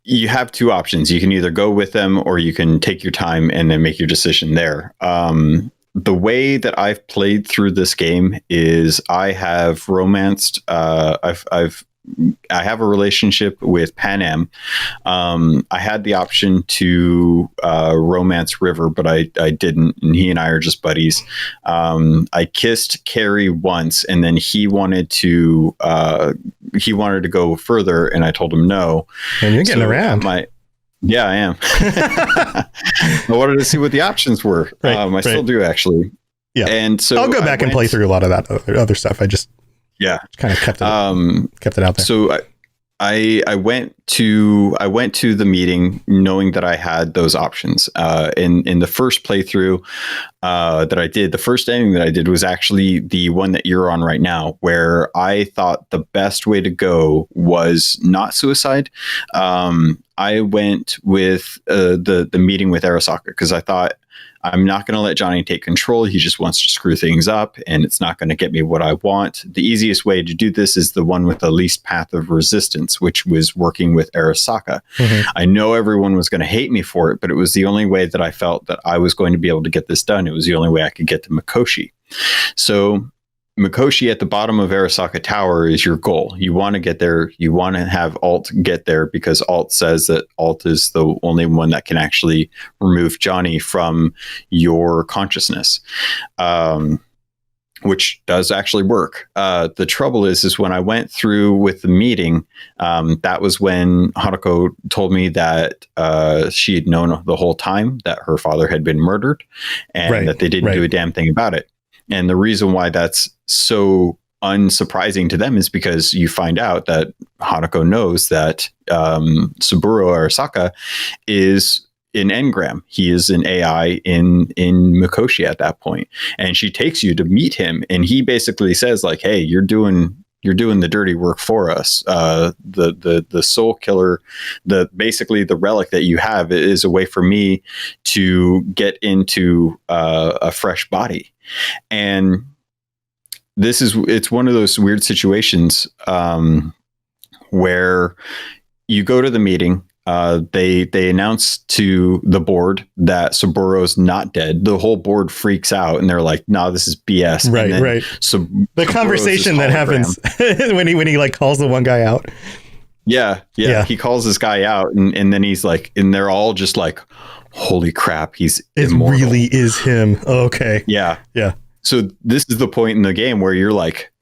Speaker 4: you have two options. You can either go with them or you can take your time and then make your decision there. The way that I've played through this game is I have romanced. I have a relationship with Pan Am. I had the option to romance River, but I didn't, and he and I are just buddies. I kissed Carrie once, and then he wanted to go further, and I told him no.
Speaker 3: And you're getting around.
Speaker 4: Yeah, I am. I wanted to see what the options were. I still do, actually. Yeah, and so
Speaker 3: I'll go back and play through a lot of that other stuff. I just kind of kept it out there.
Speaker 4: So I went to the meeting knowing that I had those options. In the first playthrough that I did, the first ending that I did was actually the one that you're on right now, where I thought the best way to go was not suicide. I went with the meeting with Arasaka because I thought, I'm not going to let Johnny take control. He just wants to screw things up, and it's not going to get me what I want. The easiest way to do this is the one with the least path of resistance, which was working with Arasaka. I know everyone was going to hate me for it, but it was the only way that I felt that I was going to be able to get this done. It was the only way I could get to Mikoshi. So Mikoshi at the bottom of Arasaka Tower is your goal. You want to get there. You want to have Alt get there because Alt says that Alt is the only one that can actually remove Johnny from your consciousness, which does actually work. The trouble is when I went through with the meeting, that was when Hanako told me that she had known the whole time that her father had been murdered and that they didn't do a damn thing about it. And the reason why that's so unsurprising to them is because you find out that Hanako knows that Saburo Arasaka is an engram. He is an AI in Mikoshi at that point. And she takes you to meet him. And he basically says like, hey, you're doing the dirty work for us. The soul killer, basically the relic that you have is a way for me to get into a fresh body. And it's one of those weird situations where you go to the meeting. They announce to the board that Saburo's not dead. The whole board freaks out and they're like, "No, this is BS."
Speaker 3: Right. So the conversation that happens when he like calls the one guy out.
Speaker 4: Yeah. He calls this guy out and then he's like, and they're all just like, "Holy crap, he's immortal."
Speaker 3: It really is him. Okay.
Speaker 4: Yeah. So this is the point in the game where you're like,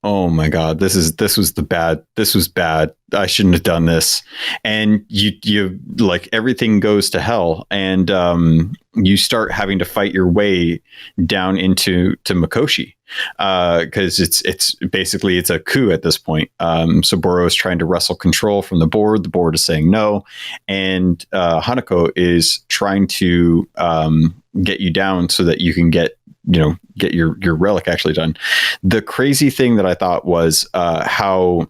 Speaker 4: oh my God, this was bad. I shouldn't have done this. And you like everything goes to hell and you start having to fight your way down to Mikoshi. Cause it's basically a coup at this point. Saburo is trying to wrestle control from the board. The board is saying no. And Hanako is trying to get you down so that you can get your relic actually done. The crazy thing that I thought was how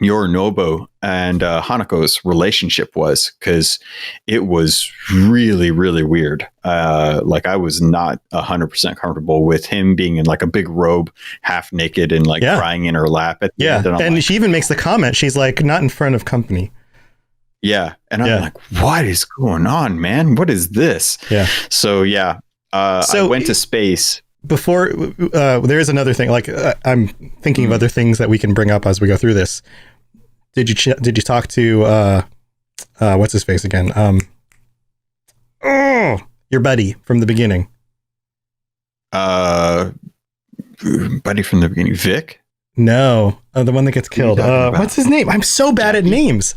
Speaker 4: Yorinobu and Hanako's relationship was, because it was really, really weird. Like I was not 100% comfortable with him being in like a big robe, half naked and like crying in her lap. At the end. And
Speaker 3: like, she even makes the comment. She's like, not in front of company.
Speaker 4: Yeah. And I'm like, what is going on, man? What is this?
Speaker 3: Yeah.
Speaker 4: So, yeah. I went to space.
Speaker 3: Before, there is another thing. Like I'm thinking of other things that we can bring up as we go through this. Did you talk to what's his face again? Your buddy from the beginning.
Speaker 4: Buddy from the beginning, Vic?
Speaker 3: No, the one that gets killed. What's his name? I'm so bad at names.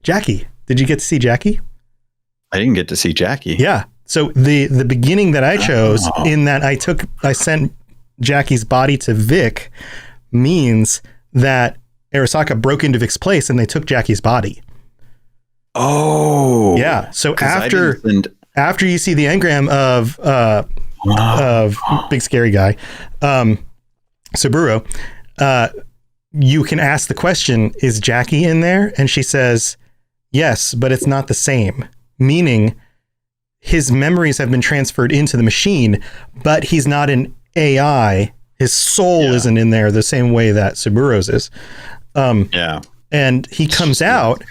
Speaker 3: Jackie. Did you get to see Jackie?
Speaker 4: I didn't get to see Jackie.
Speaker 3: Yeah. So the beginning that I chose in that I sent Jackie's body to Vic means that Arasaka broke into Vic's place and they took Jackie's body.
Speaker 4: Oh.
Speaker 3: Yeah. So after you see the engram of big scary guy, Saburo, you can ask the question, is Jackie in there? And she says, yes, but it's not the same. Meaning his memories have been transferred into the machine, but he's not an AI. His soul isn't in there the same way that Saburo's is. And he comes out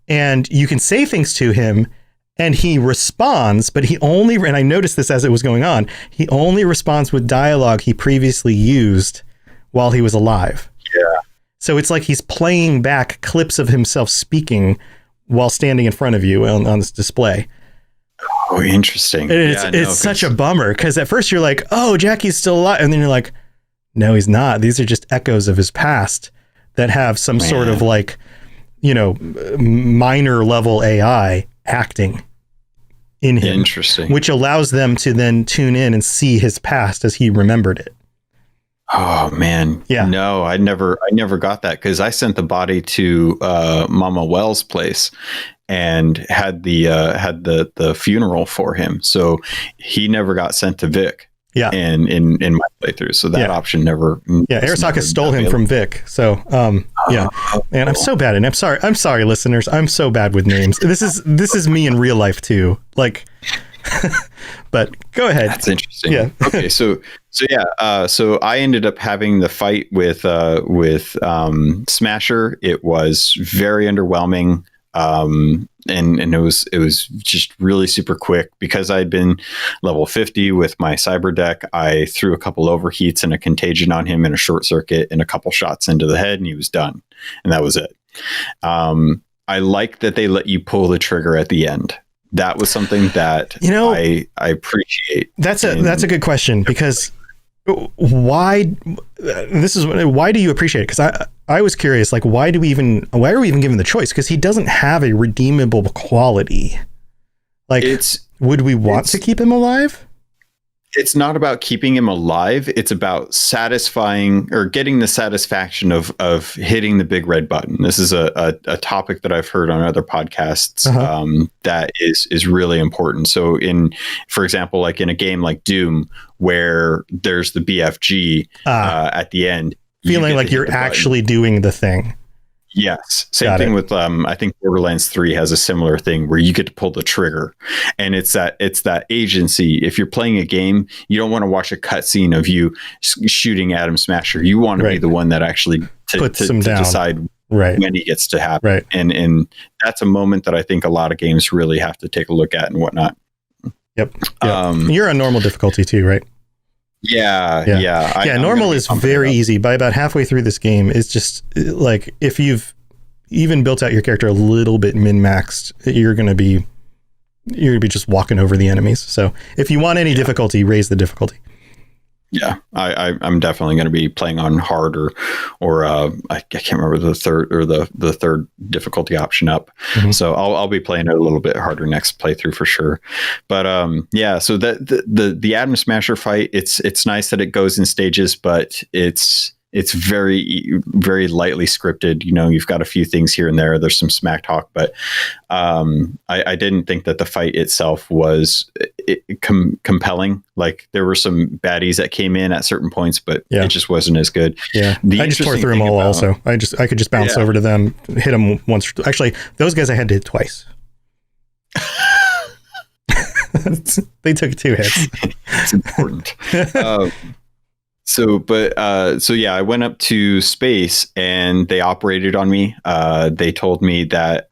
Speaker 3: and you can say things to him and he responds, but and I noticed this as it was going on, he only responds with dialogue he previously used while he was alive.
Speaker 4: Yeah.
Speaker 3: So it's like he's playing back clips of himself speaking while standing in front of you on this display.
Speaker 4: Oh, interesting.
Speaker 3: And it's such a bummer because at first you're like, oh, Jackie's still alive. And then you're like, no, he's not. These are just echoes of his past that have some sort of like, minor level AI acting in him.
Speaker 4: Interesting.
Speaker 3: Which allows them to then tune in and see his past as he remembered it.
Speaker 4: Oh man.
Speaker 3: Yeah.
Speaker 4: No, I never got that because I sent the body to Mama Wells' place and had the funeral for him. So he never got sent to Vic.
Speaker 3: Yeah.
Speaker 4: In my playthrough. So that option never.
Speaker 3: Yeah. Arasaka stole him from Vic. So yeah. Man, I'm so bad. And I'm sorry, listeners. I'm so bad with names. This is me in real life too. Like but go ahead.
Speaker 4: That's interesting.
Speaker 3: Yeah.
Speaker 4: Okay. So I ended up having the fight with Smasher. It was very underwhelming. and it was just really super quick because I'd been level 50 with my cyber deck. I threw a couple overheats and a contagion on him in a short circuit and a couple shots into the head, and he was done. And that was it. I like that they let you pull the trigger at the end. That was something that I appreciate.
Speaker 3: That's a good question, because why do you appreciate it? Because I was curious, like, why are we even given the choice? Because he doesn't have a redeemable quality. Like, would we want to keep him alive?
Speaker 4: It's not about keeping him alive. It's about satisfying or getting the satisfaction of hitting the big red button. This is a topic that I've heard on other podcasts that is really important. So for example, like in a game like Doom, where there's the BFG at the end,
Speaker 3: feeling like you're actually doing the thing.
Speaker 4: Yes. Same thing with I think Borderlands 3 has a similar thing where you get to pull the trigger, and it's that agency. If you're playing a game, you don't want to watch a cutscene of you shooting Atom Smasher. You want to be the one that actually to decide when he gets to happen. Right. And that's a moment that I think a lot of games really have to take a look at and whatnot.
Speaker 3: Yep. You're on normal difficulty too, right?
Speaker 4: Yeah.
Speaker 3: Normal is very easy. By about halfway through this game, it's just like, if you've even built out your character a little bit min-maxed, you're gonna be just walking over the enemies. So if you want any difficulty, raise the difficulty.
Speaker 4: Yeah, I'm definitely going to be playing on hard or I can't remember the third difficulty option up. Mm-hmm. So I'll be playing it a little bit harder next playthrough for sure. But so the Atom Smasher fight, it's nice that it goes in stages, but it's very, very lightly scripted. You've got a few things here and there. There's some smack talk, but I didn't think that the fight itself was compelling. Like, there were some baddies that came in at certain points, but it just wasn't as good. Yeah, I just tore through them all. Also, I could just bounce over to them, hit them once. Actually, those guys I had to hit twice.
Speaker 3: They took 2 hits.
Speaker 4: It's important. I went up to space and they operated on me. They told me that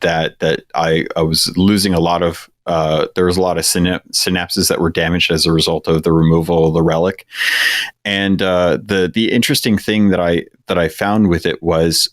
Speaker 4: that I was losing a lot of there was a lot of synapses that were damaged as a result of the removal of the relic. And the interesting thing that I found with it was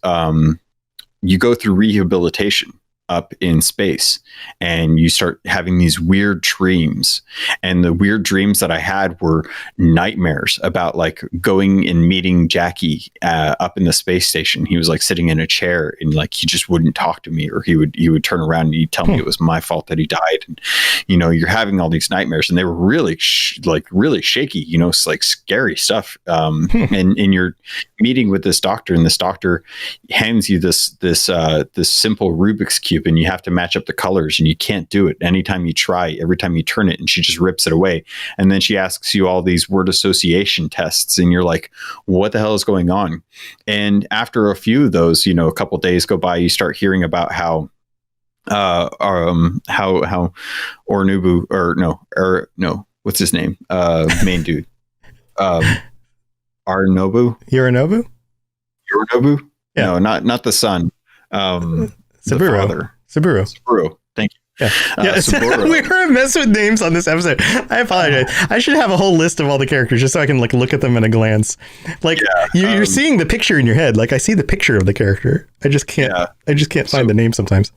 Speaker 4: you go through rehabilitation up in space and you start having these weird dreams, and the weird dreams that I had were nightmares about like going and meeting Jackie up in the space station. He was like sitting in a chair and like he just wouldn't talk to me, or he would turn around and he'd tell me it was my fault that he died. And you're having all these nightmares, and they were really really shaky, it's like scary stuff. And you're meeting with this doctor, and this doctor hands you this simple Rubik's Cube, and you have to match up the colors, and you can't do it. Anytime you try, every time you turn it, and she just rips it away. And then she asks you all these word association tests, and you're like, what the hell is going on? And after a few of those, a couple days go by, you start hearing about how what's his name? Main dude. Yorinobu? Yeah. No, not the son.
Speaker 3: Saburo.
Speaker 4: Thank you.
Speaker 3: Yeah. We were a mess with names on this episode. I apologize. I should have a whole list of all the characters just so I can like look at them in a glance. Like you're seeing the picture in your head. Like I see the picture of the character. I just can't find the name sometimes.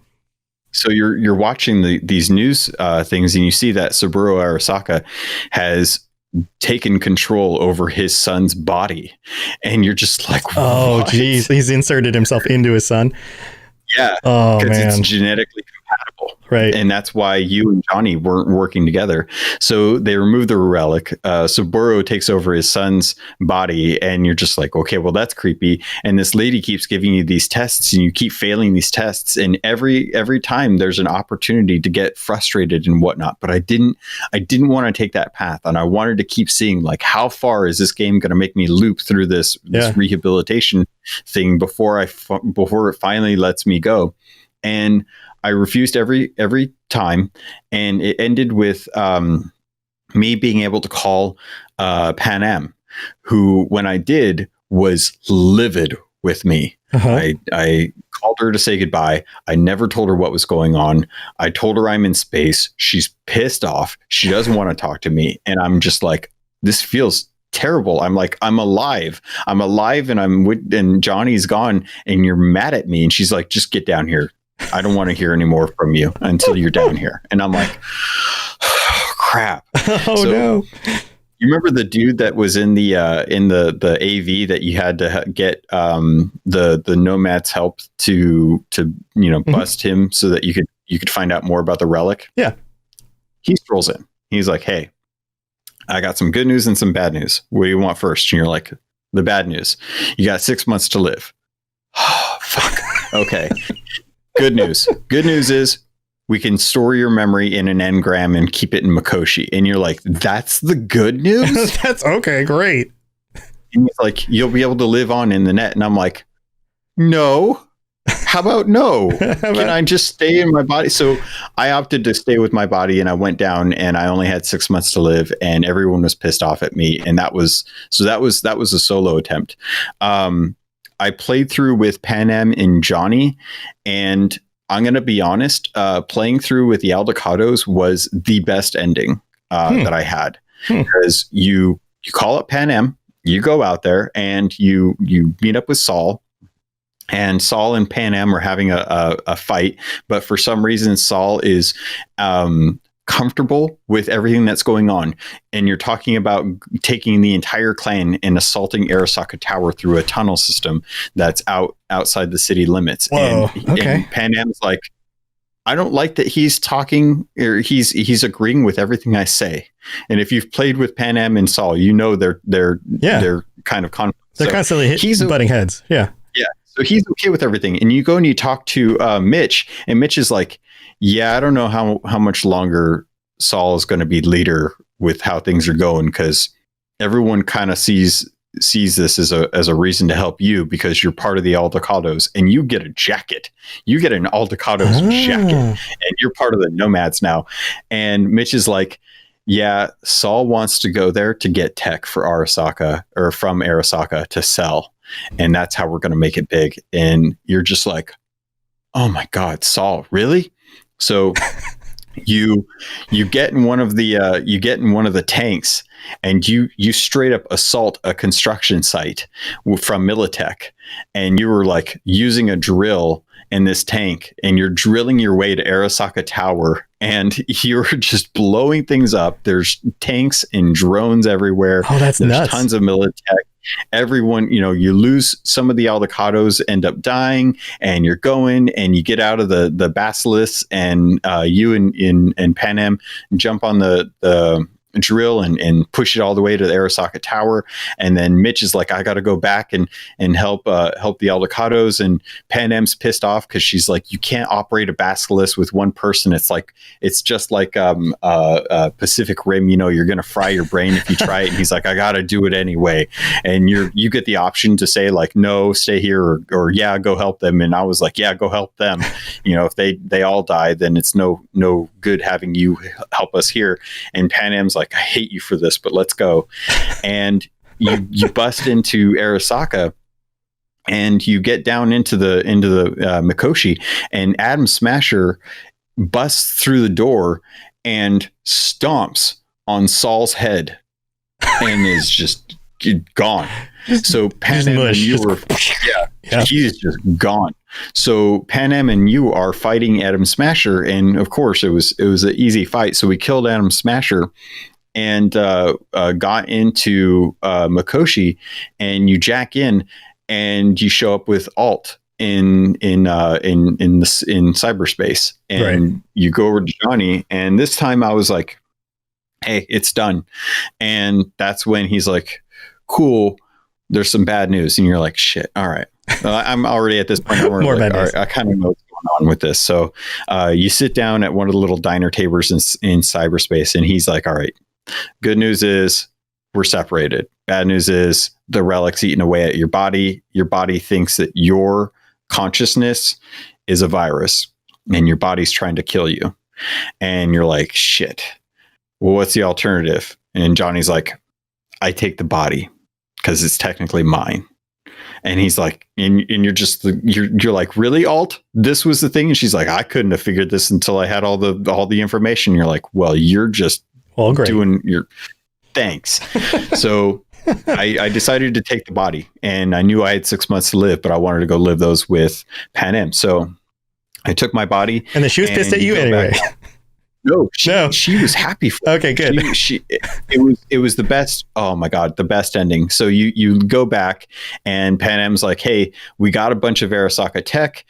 Speaker 4: So you're watching these news things, and you see that Saburo Arasaka has taken control over his son's body, and you're just like,
Speaker 3: oh geez, he's inserted himself into his son.
Speaker 4: Yeah, because it's genetically compatible, right? And that's why you and Johnny weren't working together. So they remove the relic. Saburo takes over his son's body, and you're just like, okay, well that's creepy. And this lady keeps giving you these tests, and you keep failing these tests. And every time there's an opportunity to get frustrated and whatnot. But I didn't want to take that path, and I wanted to keep seeing like how far is this game going to make me loop through this rehabilitation thing before it finally lets me go. And I refused every time, and it ended with me being able to call Pan Am, who when I did was livid with me. I called her to say goodbye. I never told her what was going on. I told her I'm in space. She's pissed off. She doesn't want to talk to me. And I'm just like, this feels terrible. I'm like, I'm alive. And Johnny's gone and you're mad at me. And she's like, just get down here. I don't want to hear any more from you until you're down here. And I'm like, oh, crap.
Speaker 3: Oh, no.
Speaker 4: You remember the dude that was in the AV that you had to get the Nomad's help to bust him so that you could find out more about the relic?
Speaker 3: Yeah.
Speaker 4: He strolls in. He's like, hey, I got some good news and some bad news. What do you want first? And you're like, the bad news. You got 6 months to live. Oh, fuck. Okay. Good news. Good news is we can store your memory in an engram and keep it in Mikoshi. And you're like, that's the good news?
Speaker 3: That's okay, great.
Speaker 4: And he's like, you'll be able to live on in the net. And I'm like, no. How about no? Can I just stay in my body? So I opted to stay with my body and I went down and I only had 6 months to live and everyone was pissed off at me. And that was a solo attempt. I played through with Panem and Johnny, and I'm going to be honest, playing through with the Aldecados was the best ending that I had. Because you call up Panem, you go out there, and you meet up with Saul, and Saul and Panem are having a fight, but for some reason Saul is comfortable with everything that's going on, and you're talking about taking the entire clan and assaulting Arasaka Tower through a tunnel system that's outside the city limits.
Speaker 3: Whoa,
Speaker 4: and Panem's like, I don't like that he's talking, or he's agreeing with everything I say. And if you've played with Panem and Saul, you know they're kind of conflict.
Speaker 3: They're constantly butting heads. Yeah.
Speaker 4: So he's okay with everything. And you go and you talk to Mitch, and Mitch is like, yeah, I don't know how much longer Saul is going to be leader with how things are going, because everyone kind of sees this as a reason to help you because you're part of the Aldecados and you get a jacket. You get an Aldecados jacket and you're part of the Nomads now. And Mitch is like, yeah, Saul wants to go there to get tech for Arasaka, or from Arasaka, to sell. And that's how we're going to make it big. And you're just like, oh my God, Saul, really? So you get in one of the tanks, and you straight up assault a construction site from Militech, and you were like using a drill in this tank, and you're drilling your way to Arasaka Tower, and you're just blowing things up. There's tanks and drones everywhere.
Speaker 3: Oh, that's
Speaker 4: There's
Speaker 3: nuts.
Speaker 4: Tons of Militech. Everyone, you lose some of the Aldecados, end up dying, and you're going and you get out of the basilisks, and you and Panem jump on the drill and push it all the way to the Arasaka Tower. And then Mitch is like, I got to go back and help the Aldecados. And Panem's pissed off because she's like, you can't operate a basilisk with one person. It's just like Pacific Rim. You're going to fry your brain if you try it. And he's like, I got to do it anyway. And you get the option to say like, no, stay here, or yeah, go help them. And I was like, yeah, go help them. If they all die, then it's no good having you help us here. And Panem's like, I hate you for this, but let's go. And you bust into Arasaka, and you get down into the Mikoshi, and Adam Smasher busts through the door and stomps on Saul's head and is just gone. So Panem and you were, he is just gone. So Panem and you are fighting Adam Smasher, and of course it was an easy fight. So we killed Adam Smasher and got into Mikoshi, and you jack in, and you show up with Alt in cyberspace, and right. You go over to Johnny, and this time I was like, hey, it's done. And that's when he's like, cool, there's some bad news. And you're like, shit, all right. I'm already at this point where
Speaker 3: More
Speaker 4: like,
Speaker 3: bad news.
Speaker 4: I kind of know what's going on with this. So you sit down at one of the little diner tables in cyberspace, and he's like, all right, good news is we're separated. Bad news is the relic's eating away at your body. Your body thinks that your consciousness is a virus, and your body's trying to kill you. And you're like, shit, well, what's the alternative? And Johnny's like, I take the body because it's technically mine. And he's like, and you're just, you're like, really, Alt? This was the thing? And she's like, I couldn't have figured this until I had all the information. You're like, well, you're just doing your thanks. So I decided to take the body, and I knew I had 6 months to live, but I wanted to go live those with Pan Am. So I took my body.
Speaker 3: And then she was pissed at you anyway.
Speaker 4: No, she was happy for
Speaker 3: okay, good.
Speaker 4: It was the best. Oh my God, the best ending. So you go back, and Pan Am's like, hey, we got a bunch of Arasaka tech.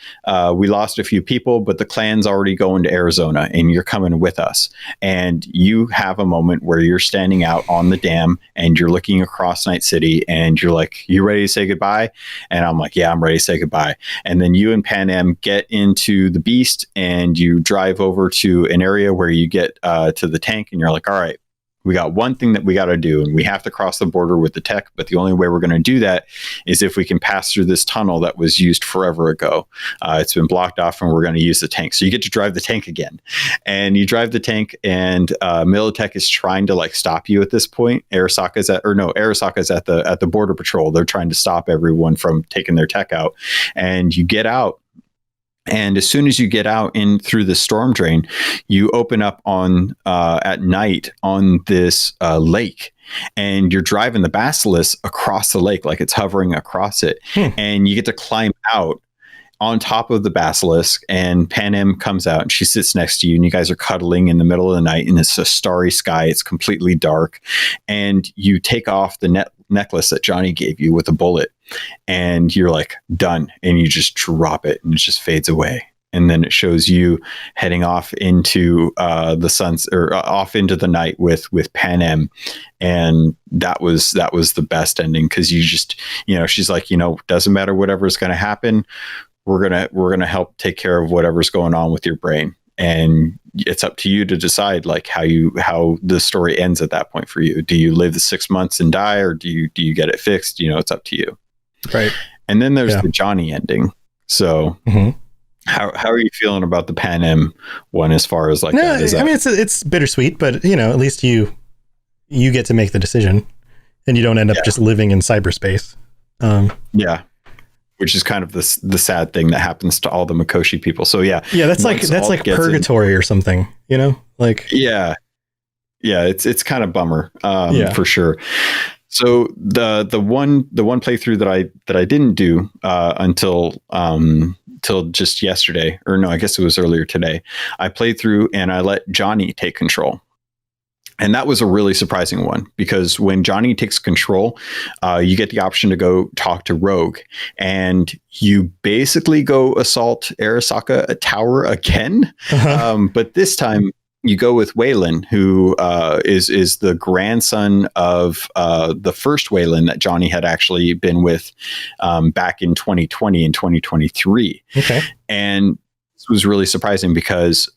Speaker 4: We lost a few people, but the clan's already going to Arizona, and you're coming with us. And you have a moment where you're standing out on the dam, and you're looking across Night City, and you're like, you ready to say goodbye? And I'm like, yeah, I'm ready to say goodbye. And then you and Pan Am get into the Beast, and you drive over to an area where you get to the tank, and you're like, all right, we got one thing that we got to do, and we have to cross the border with the tech, but the only way we're going to do that is if we can pass through this tunnel that was used forever ago. It's been blocked off, and we're going to use the tank. So you get to drive the tank again, and you drive the tank, and Militech is trying to like stop you at this point. Arasaka's at the border patrol. They're trying to stop everyone from taking their tech out, and you get out. And as soon as you get out in through the storm drain, you open up on at night on this lake, and you're driving the Basilisk across the lake like it's hovering across it. And you get to climb out on top of the Basilisk, and Pan Am comes out, and she sits next to you, and you guys are cuddling in the middle of the night, and it's a starry sky. It's completely dark, and you take off the necklace that Johnny gave you with a bullet, and you're like, done. And you just drop it, and it just fades away. And then it shows you heading off into off into the night with Pan Am. And that was the best ending, because you just, she's like, doesn't matter whatever's going to happen. We're going to help take care of whatever's going on with your brain. And it's up to you to decide like how the story ends at that point for you. Do you live the 6 months and die, or do you get it fixed? It's up to you.
Speaker 3: Right.
Speaker 4: And then there's the Johnny ending. So how are you feeling about the Pan Am one as far as like that?
Speaker 3: I mean, it's bittersweet, but at least you get to make the decision, and you don't end up just living in cyberspace.
Speaker 4: Yeah. Which is kind of the sad thing that happens to all the Mikoshi people. So yeah,
Speaker 3: that's like purgatory or something, like it's kind of bummer, for sure. So the one playthrough that I didn't do until just yesterday, or no, I guess it was earlier today. I played through, and I let Johnny take control. And that was a really surprising one, because when Johnny takes control, you get the option to go talk to Rogue, and you basically go assault Arasaka Tower again. But this time you go with Waylon, who is the grandson of the first Waylon that Johnny had actually been with back in 2020 and 2023. Okay. And this was really surprising, because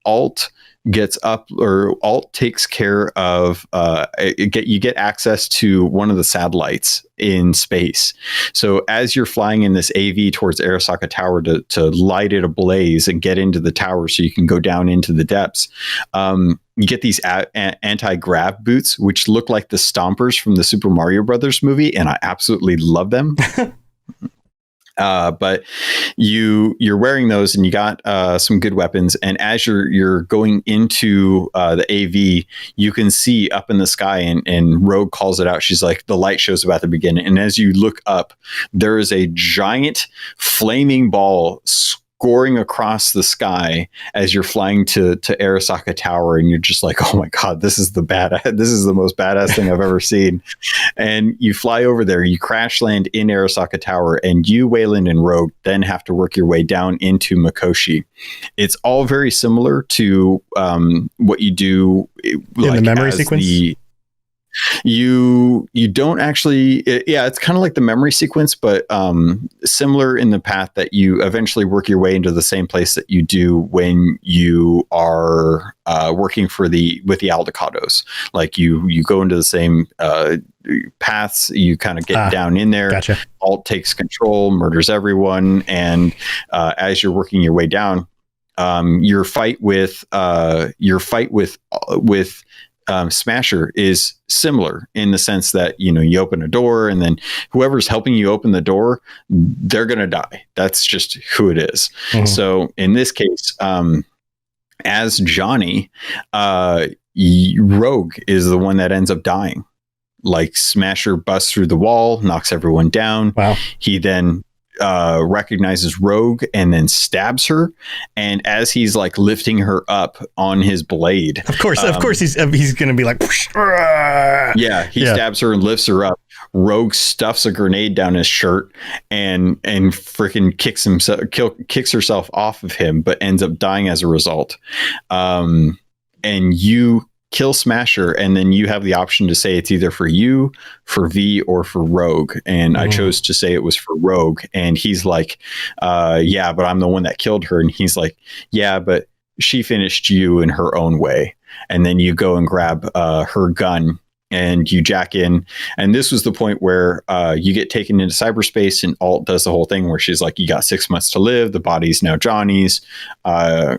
Speaker 3: Alt takes care of you get access to one of the satellites in space. So as you're flying in this AV towards Arasaka Tower to light it ablaze and get into the tower so you can go down into the depths, you get these anti-grav boots, which look like the Stompers from the Super Mario Brothers movie, and I absolutely love them. But you're wearing those, and you got some good weapons. And as you're going into the AV, you can see up in the sky, and Rogue calls it out. She's like, the light show's about to begin. And as you look up, there is a giant flaming ball scoring across the sky as you're flying to Arasaka Tower, and you're just like, oh my God, this is the most badass thing I've ever seen. And you fly over there, you crash land in Arasaka Tower, and you, Waylon, and Rogue then have to work your way down into Mikoshi. It's all very similar to what you do in the memory sequence. You don't actually, it's kind of like the memory sequence, but similar in the path that you eventually work your way into the same place that you do when you are working with the Aldecados. Like you go into the same paths, you kind of get down in there. Gotcha. Alt takes control, murders everyone, and as you're working your way down, your fight with
Speaker 4: Smasher is similar in the sense that, you open a door and then whoever's helping you open the door, they're going to die. That's just who it is. Mm-hmm. So in this case, as Johnny, Rogue is the one that ends up dying. Like Smasher busts through the wall, knocks everyone down.
Speaker 3: Wow.
Speaker 4: He then recognizes Rogue and then stabs her. And as he's like lifting her up on his blade,
Speaker 3: of course, he's going to be like,
Speaker 4: he stabs her and lifts her up. Rogue stuffs a grenade down his shirt and freaking kicks herself off of him, but ends up dying as a result. And you kill Smasher, and then you have the option to say it's either for you, for V, or for Rogue. And I chose to say it was for Rogue. And he's like, yeah, but I'm the one that killed her. And he's like, yeah, but she finished you in her own way. And then you go and grab her gun and you jack in. And this was the point where you get taken into cyberspace, and Alt does the whole thing where she's like, you got 6 months to live. The body's now Johnny's.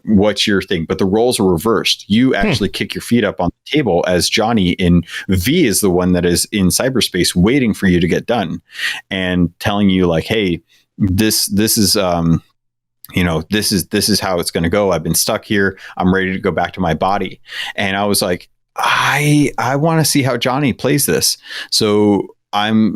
Speaker 4: What's your thing? But the roles are reversed. You actually kick your feet up on the table as Johnny, and V is the one that is in cyberspace waiting for you to get done and telling you like, hey, this is, this is how it's going to go. I've been stuck here. I'm ready to go back to my body. And I was like, I want to see how Johnny plays this. So I'm,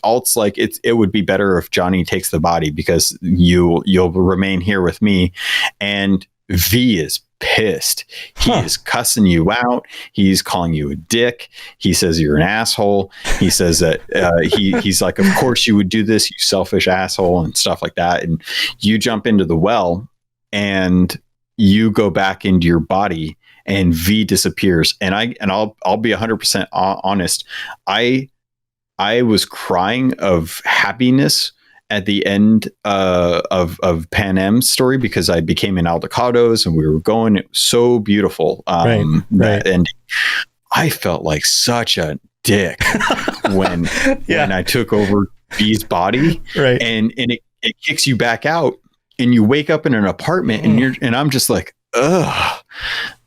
Speaker 4: Alt's like, it would be better if Johnny takes the body because you'll remain here with me. And V is pissed. He is cussing you out. He's calling you a dick. He says you're an asshole. He says that he's like, of course you would do this, you selfish asshole, and stuff like that. And you jump into the well and you go back into your body. And V disappears, and I'll be 100% honest. I was crying of happiness at the end of Pan Am's story because I became an Aldecados and we were going. It was so beautiful. That ending. I felt like such a dick when I took over V's body, and it kicks you back out, and you wake up in an apartment, and I'm just like, ugh.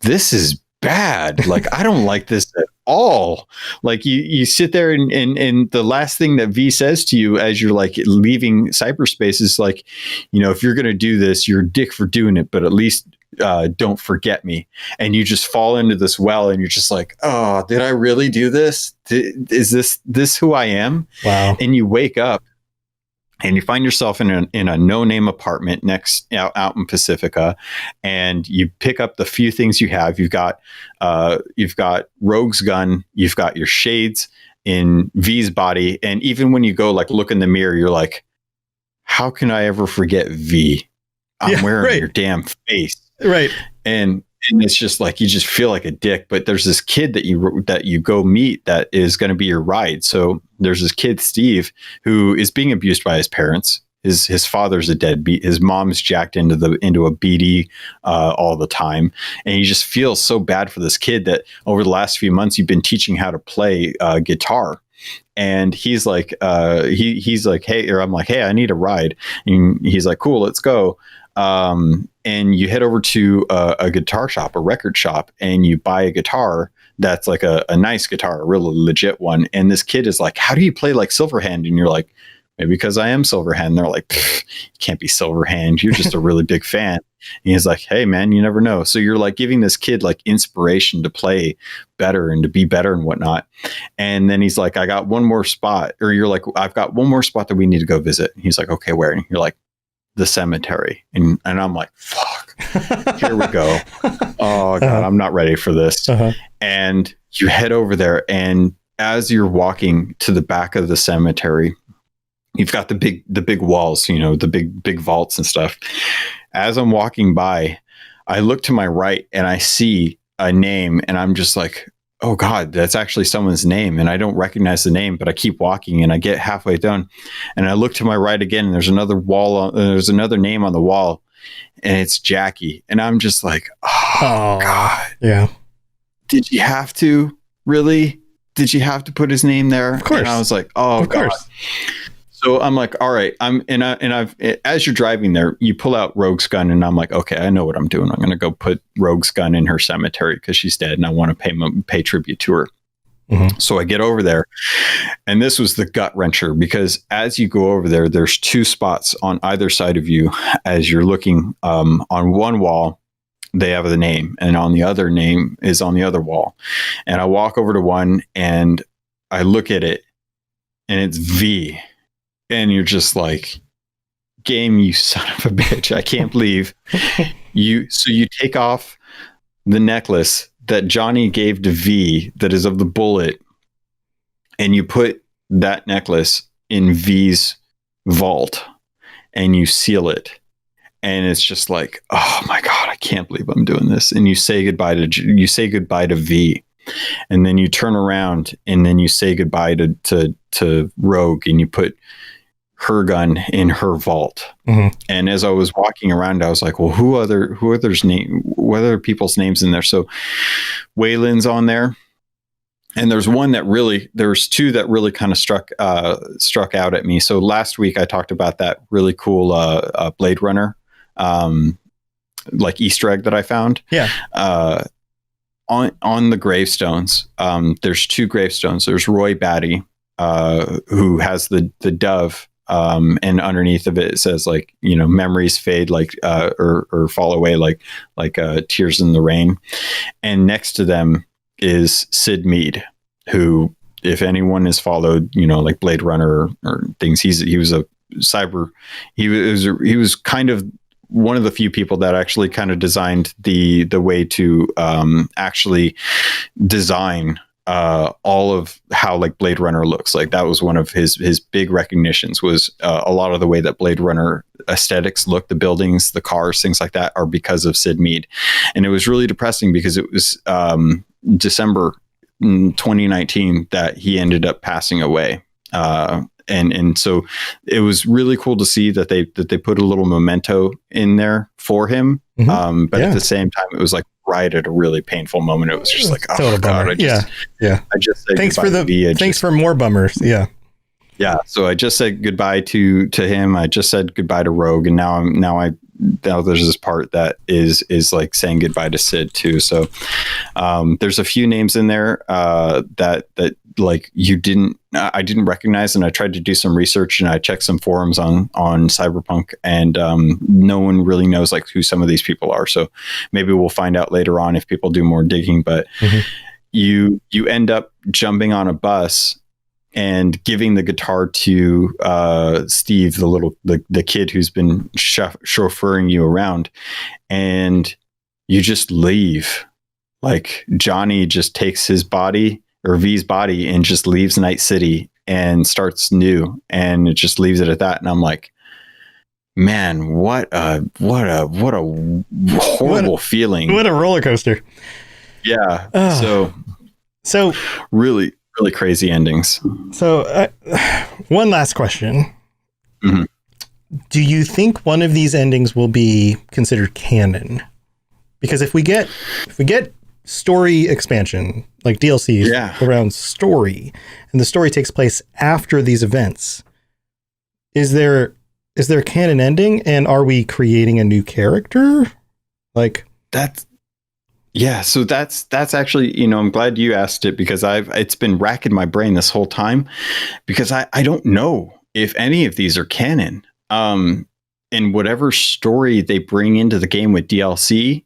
Speaker 4: This is bad. Like, I don't like this at all. Like you sit there and the last thing that V says to you as you're like leaving cyberspace is like, if you're going to do this, you're a dick for doing it, but at least don't forget me. And you just fall into this well and you're just like, oh, did I really do this? Is this who I am?
Speaker 3: Wow.
Speaker 4: And you wake up. And you find yourself in a no-name apartment out in Pacifica, and you pick up the few things you have. You've got Rogue's gun, you've got your shades in V's body, and even when you go like look in the mirror, you're like, how can I ever forget V? I'm wearing your damn face,
Speaker 3: right?
Speaker 4: And it's just like you just feel like a dick. But there's this kid that you go meet that is going to be your ride. So there's this kid, Steve, who is being abused by his parents. His father's a deadbeat. His mom's jacked into a BD all the time, and you just feel so bad for this kid that over the last few months you've been teaching how to play guitar. And he's like, he's like, hey, or I'm like, hey, I need a ride. And he's like, cool, let's go. And you head over to a guitar shop, a record shop, and you buy a guitar that's like a nice guitar, a really legit one. And this kid is like, how do you play like Silverhand? And you're like, maybe because I am Silverhand. And they're like, you can't be Silverhand. You're just a really big fan. And he's like, hey, man, you never know. So you're like giving this kid like inspiration to play better and to be better and whatnot. And then he's like, I got one more spot. Or you're like, I've got one more spot that we need to go visit. And he's like, okay, where? And you're like, the cemetery. And I'm like, fuck, here we go. Oh God, I'm not ready for this. And you head over there, and as you're walking to the back of the cemetery, you've got the big walls, the big vaults and stuff. As I'm walking by, I look to my right and I see a name, and I'm just like, oh God, that's actually someone's name. And I don't recognize the name, but I keep walking and I get halfway done and I look to my right again, and there's another there's another name on the wall, and it's Jackie. And I'm just like, oh God.
Speaker 3: Yeah.
Speaker 4: Did you have to? Really? Did you have to put his name there?
Speaker 3: Of course.
Speaker 4: And I was like, oh,
Speaker 3: of
Speaker 4: God.
Speaker 3: course.
Speaker 4: So I'm like, all right, as you're driving there, you pull out Rogue's gun, and I'm like, okay, I know what I'm doing. I'm going to go put Rogue's gun in her cemetery because she's dead, and I want to pay tribute to her. Mm-hmm. So I get over there, and this was the gut wrencher because as you go over there, there's two spots on either side of you as you're looking. On one wall, they have the name, and on the other name is on the other wall. And I walk over to one, and I look at it, and it's V. And you're just like, game, you son of a bitch. I can't believe you. So you take off the necklace that Johnny gave to V that is of the bullet, and you put that necklace in V's vault and you seal it. And it's just like, oh my God, I can't believe I'm doing this. And you say goodbye to V. And then you turn around and then you say goodbye to Rogue, and you put her gun in her vault. Mm-hmm. And as I was walking around, I was like, well, what other people's names in there? So Waylon's on there. And there's two that really kind of struck out at me. So last week I talked about that really cool Blade Runner like Easter egg that I found.
Speaker 3: Yeah.
Speaker 4: On the gravestones, there's two gravestones. There's Roy Batty, who has the dove, and underneath of it says like, memories fade like or fall away like tears in the rain. And next to them is Sid Mead, who, if anyone has followed, like Blade Runner or things, he was kind of one of the few people that actually kind of designed the way to actually design all of how like Blade Runner looks. Like that was one of his big recognitions, was a lot of the way that Blade Runner aesthetics look, the buildings, the cars, things like that, are because of Sid Mead. And it was really depressing because it was December 2019 that he ended up passing away. And so it was really cool to see that they put a little memento in there for him. Mm-hmm. But at the same time, it was like right at a really painful moment. It was just like, oh God, I just said
Speaker 3: thanks for more bummers. Yeah.
Speaker 4: Yeah. So I just said goodbye to him. I just said goodbye to Rogue. And now there's this part that is like saying goodbye to Sid too. So there's a few names in there that like I didn't recognize, and I tried to do some research and I checked some forums on Cyberpunk, and no one really knows like who some of these people are. So maybe we'll find out later on if people do more digging. But mm-hmm. you end up jumping on a bus and giving the guitar to Steve, the kid who's been chauffeuring you around, and you just leave. Like Johnny just takes his body, or V's body, and just leaves Night City and starts new, and it just leaves it at that. And I'm like, man, what a horrible feeling.
Speaker 3: What a roller coaster.
Speaker 4: Yeah. So really, really crazy endings.
Speaker 3: So one last question. Mm-hmm. Do you think one of these endings will be considered canon? Because if we get story expansion, like DLCs around story, and the story takes place after these events, is there a canon ending, and are we creating a new character? Like
Speaker 4: that's. Yeah, so that's actually, I'm glad you asked it, because it's been racking my brain this whole time, because I don't know if any of these are canon. And whatever story they bring into the game with DLC,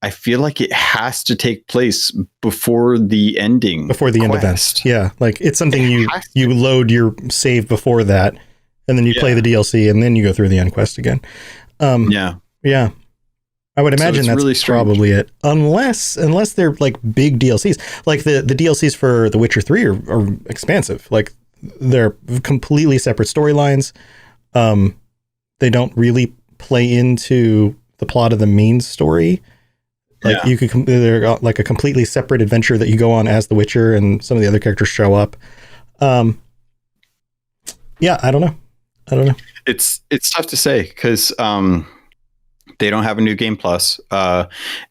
Speaker 4: I feel like it has to take place before the ending.
Speaker 3: Before the end event. Yeah, like it's something you load your save before that, and then you play the DLC, and then you go through the end quest again. Yeah. I would imagine that's really probably it, unless they're like big DLCs. Like the DLCs for The Witcher 3 are expansive. Like they're completely separate storylines. They don't really play into the plot of the main story. Like they're like a completely separate adventure that you go on as The Witcher, and some of the other characters show up. I don't know.
Speaker 4: It's tough to say, because they don't have a new game plus.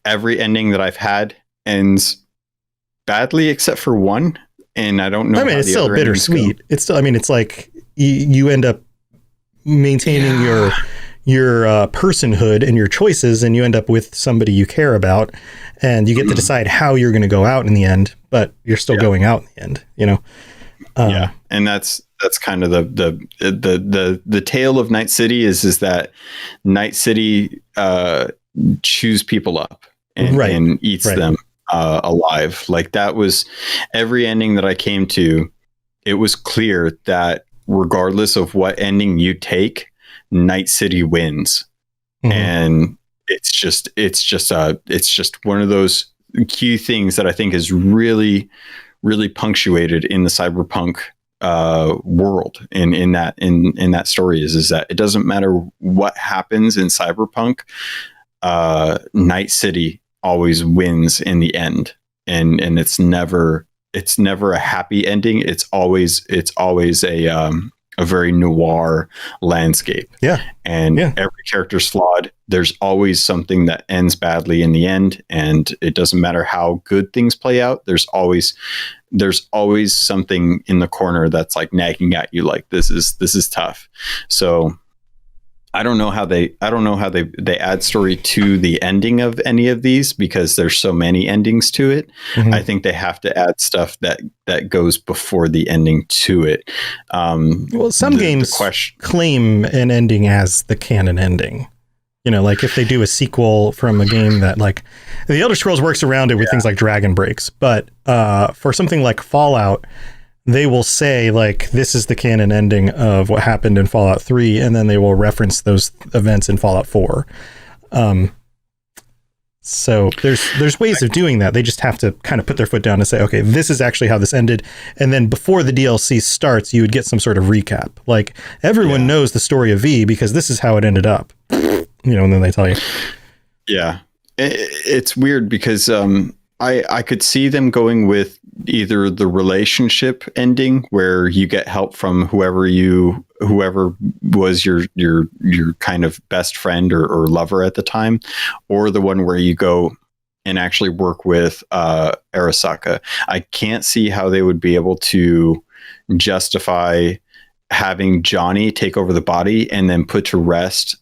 Speaker 4: Every ending that I've had ends badly except for one, and I don't know.
Speaker 3: I mean, it's still bittersweet. It's still. I mean, it's like you end up maintaining your personhood and your choices, and you end up with somebody you care about, and you get to decide how you're going to go out in the end, but you're still going out in the end, you know?
Speaker 4: Yeah. And that's kind of the tale of Night City is that Night City chews people up and eats them alive. Like, that was every ending that I came to. It was clear that regardless of what ending you take, Night City wins. And it's just one of those key things that I think is really, really punctuated in the Cyberpunk world, in that story is that it doesn't matter what happens in Cyberpunk, Night City always wins in the end, and it's never a happy ending. It's always a very noir landscape. And every character's flawed. There's always something that ends badly in the end, and it doesn't matter how good things play out. There's always something in the corner that's like nagging at you, like, this is tough. So I don't know how they add story to the ending of any of these, because there's so many endings to it. I think they have to add stuff that goes before the ending to it.
Speaker 3: Well, some games claim an ending as the canon ending. You know, like if they do a sequel from a game that, like, the Elder Scrolls works around it with things like Dragon Breaks, but for something like Fallout, they will say, like, this is the canon ending of what happened in Fallout 3, and then they will reference those events in Fallout 4. So there's ways of doing that. They just have to kind of put their foot down and say, okay, this is actually how this ended. And then before the DLC starts, you would get some sort of recap. Like, everyone knows the story of V because this is how it ended up. You know, and then they tell you. Yeah.
Speaker 4: It's weird because I could see them going with either the relationship ending where you get help from whoever was your kind of best friend or lover at the time, or the one where you go and actually work with Arasaka. I can't see how they would be able to justify having Johnny take over the body and then put to rest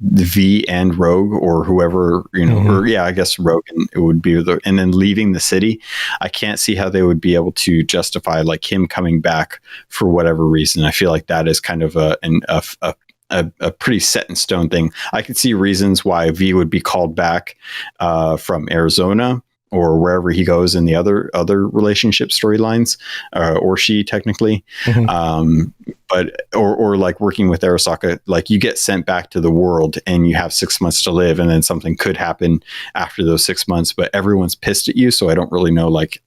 Speaker 4: V and Rogue, or whoever, you know, or I guess Rogue, and it would be and then leaving the city. I can't see how they would be able to justify like him coming back for whatever reason. I feel like that is kind of a pretty set in stone thing. I could see reasons why V would be called back from Arizona or wherever he goes in the other relationship storylines, or she technically. But or like working with Arasaka, like you get sent back to the world and you have 6 months to live, and then something could happen after those 6 months, but everyone's pissed at you. So I don't really know like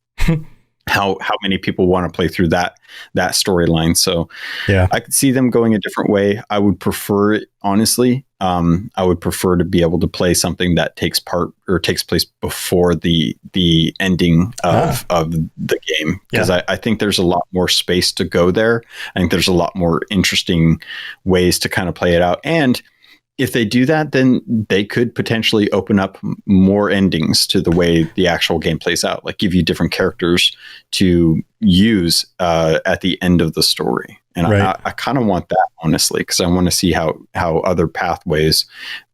Speaker 4: how many people want to play through that storyline. So I could see them going a different way. I would prefer it, honestly. I would prefer to be able to play something that takes place before the ending of the game, because I think there's a lot more space to go there. I think there's a lot more interesting ways to kind of play it out. And if they do that, then they could potentially open up more endings to the way the actual game plays out, like give you different characters to use at the end of the story. And I kind of want that, honestly, because I want to see how other pathways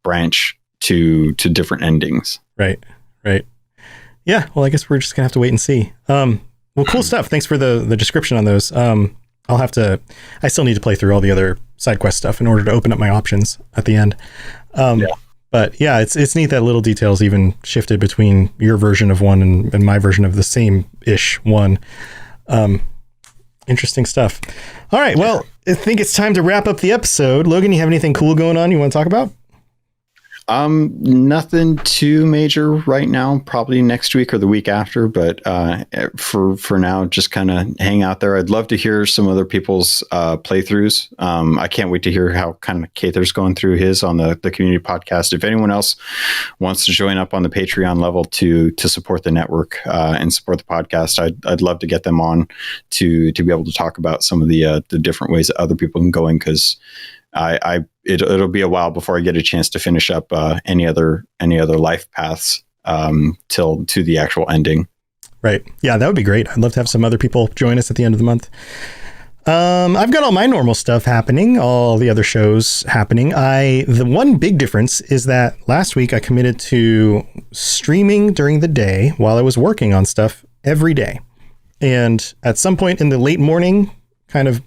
Speaker 4: branch to different endings. Right.
Speaker 3: Yeah. Well, I guess we're just gonna have to wait and see. Well, cool stuff. Thanks for the description on those. I still need to play through all the other side quest stuff in order to open up my options at the end. But yeah, it's neat that little details even shifted between your version of one and my version of the same-ish one. Interesting stuff. All right. Well, I think it's time to wrap up the episode. Logan, you have anything cool going on you want to talk about?
Speaker 4: Nothing too major right now, probably next week or the week after, but for now, just kind of hang out there. I'd love to hear some other people's playthroughs. I can't wait to hear how kind of Kather's going through his on the community podcast. If anyone else wants to join up on the Patreon level to support the network and support the podcast, I'd love to get them on to be able to talk about some of the different ways that other people can go in, because it'll be a while before I get a chance to finish up any other life paths till to the actual ending.
Speaker 3: Right. Yeah, that would be great. I'd love to have some other people join us at the end of the month. I've got all my normal stuff happening, all the other shows happening. The one big difference is that last week I committed to streaming during the day while I was working on stuff every day. And at some point in the late morning, kind of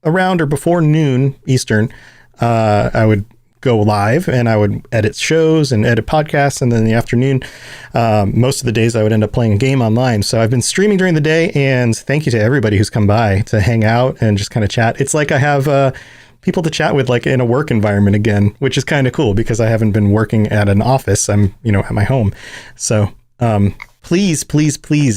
Speaker 3: around or before noon Eastern, I would go live and I would edit shows and edit podcasts. And then in the afternoon, most of the days I would end up playing a game online. So I've been streaming during the day, and thank you to everybody who's come by to hang out and just kind of chat. It's like I have people to chat with, like in a work environment again, which is kind of cool because I haven't been working at an office. I'm, at my home. So please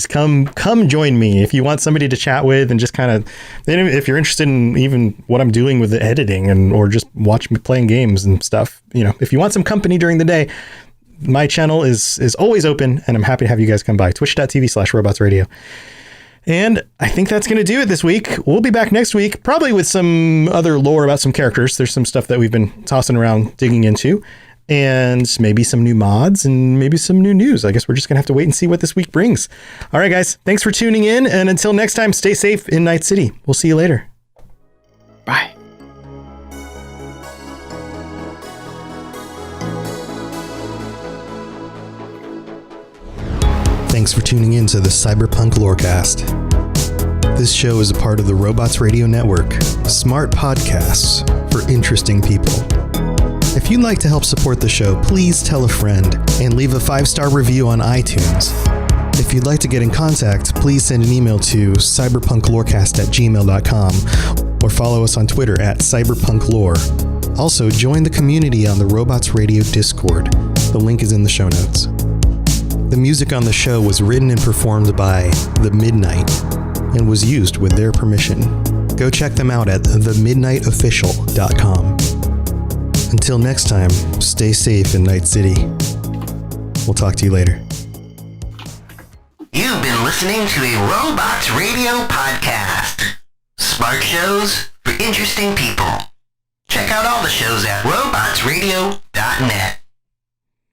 Speaker 3: come join me if you want somebody to chat with, and just kind of, if you're interested in even what I'm doing with the editing or just watch me playing games and stuff, if you want some company during the day, my channel is always open, and I'm happy to have you guys come by. Twitch.tv/robotsradio. And I think that's going to do it this week. We'll be back next week, probably with some other lore about some characters. There's some stuff that we've been tossing around, digging into. And maybe some new mods and maybe some new news. I guess we're just going to have to wait and see what this week brings. All right, guys. Thanks for tuning in. And until next time, stay safe in Night City. We'll see you later.
Speaker 4: Bye.
Speaker 3: Thanks for tuning in to the Cyberpunk Lorecast. This show is a part of the Robots Radio Network, smart podcasts for interesting people. If you'd like to help support the show, please tell a friend and leave a 5-star review on iTunes. If you'd like to get in contact, please send an email to cyberpunklorecast@gmail.com or follow us on Twitter @cyberpunklore. Also, join the community on the Robots Radio Discord. The link is in the show notes. The music on the show was written and performed by The Midnight and was used with their permission. Go check them out at themidnightofficial.com. Until next time, stay safe in Night City. We'll talk to you later.
Speaker 2: You've been listening to a Robots Radio podcast. Smart shows for interesting people. Check out all the shows at robotsradio.net.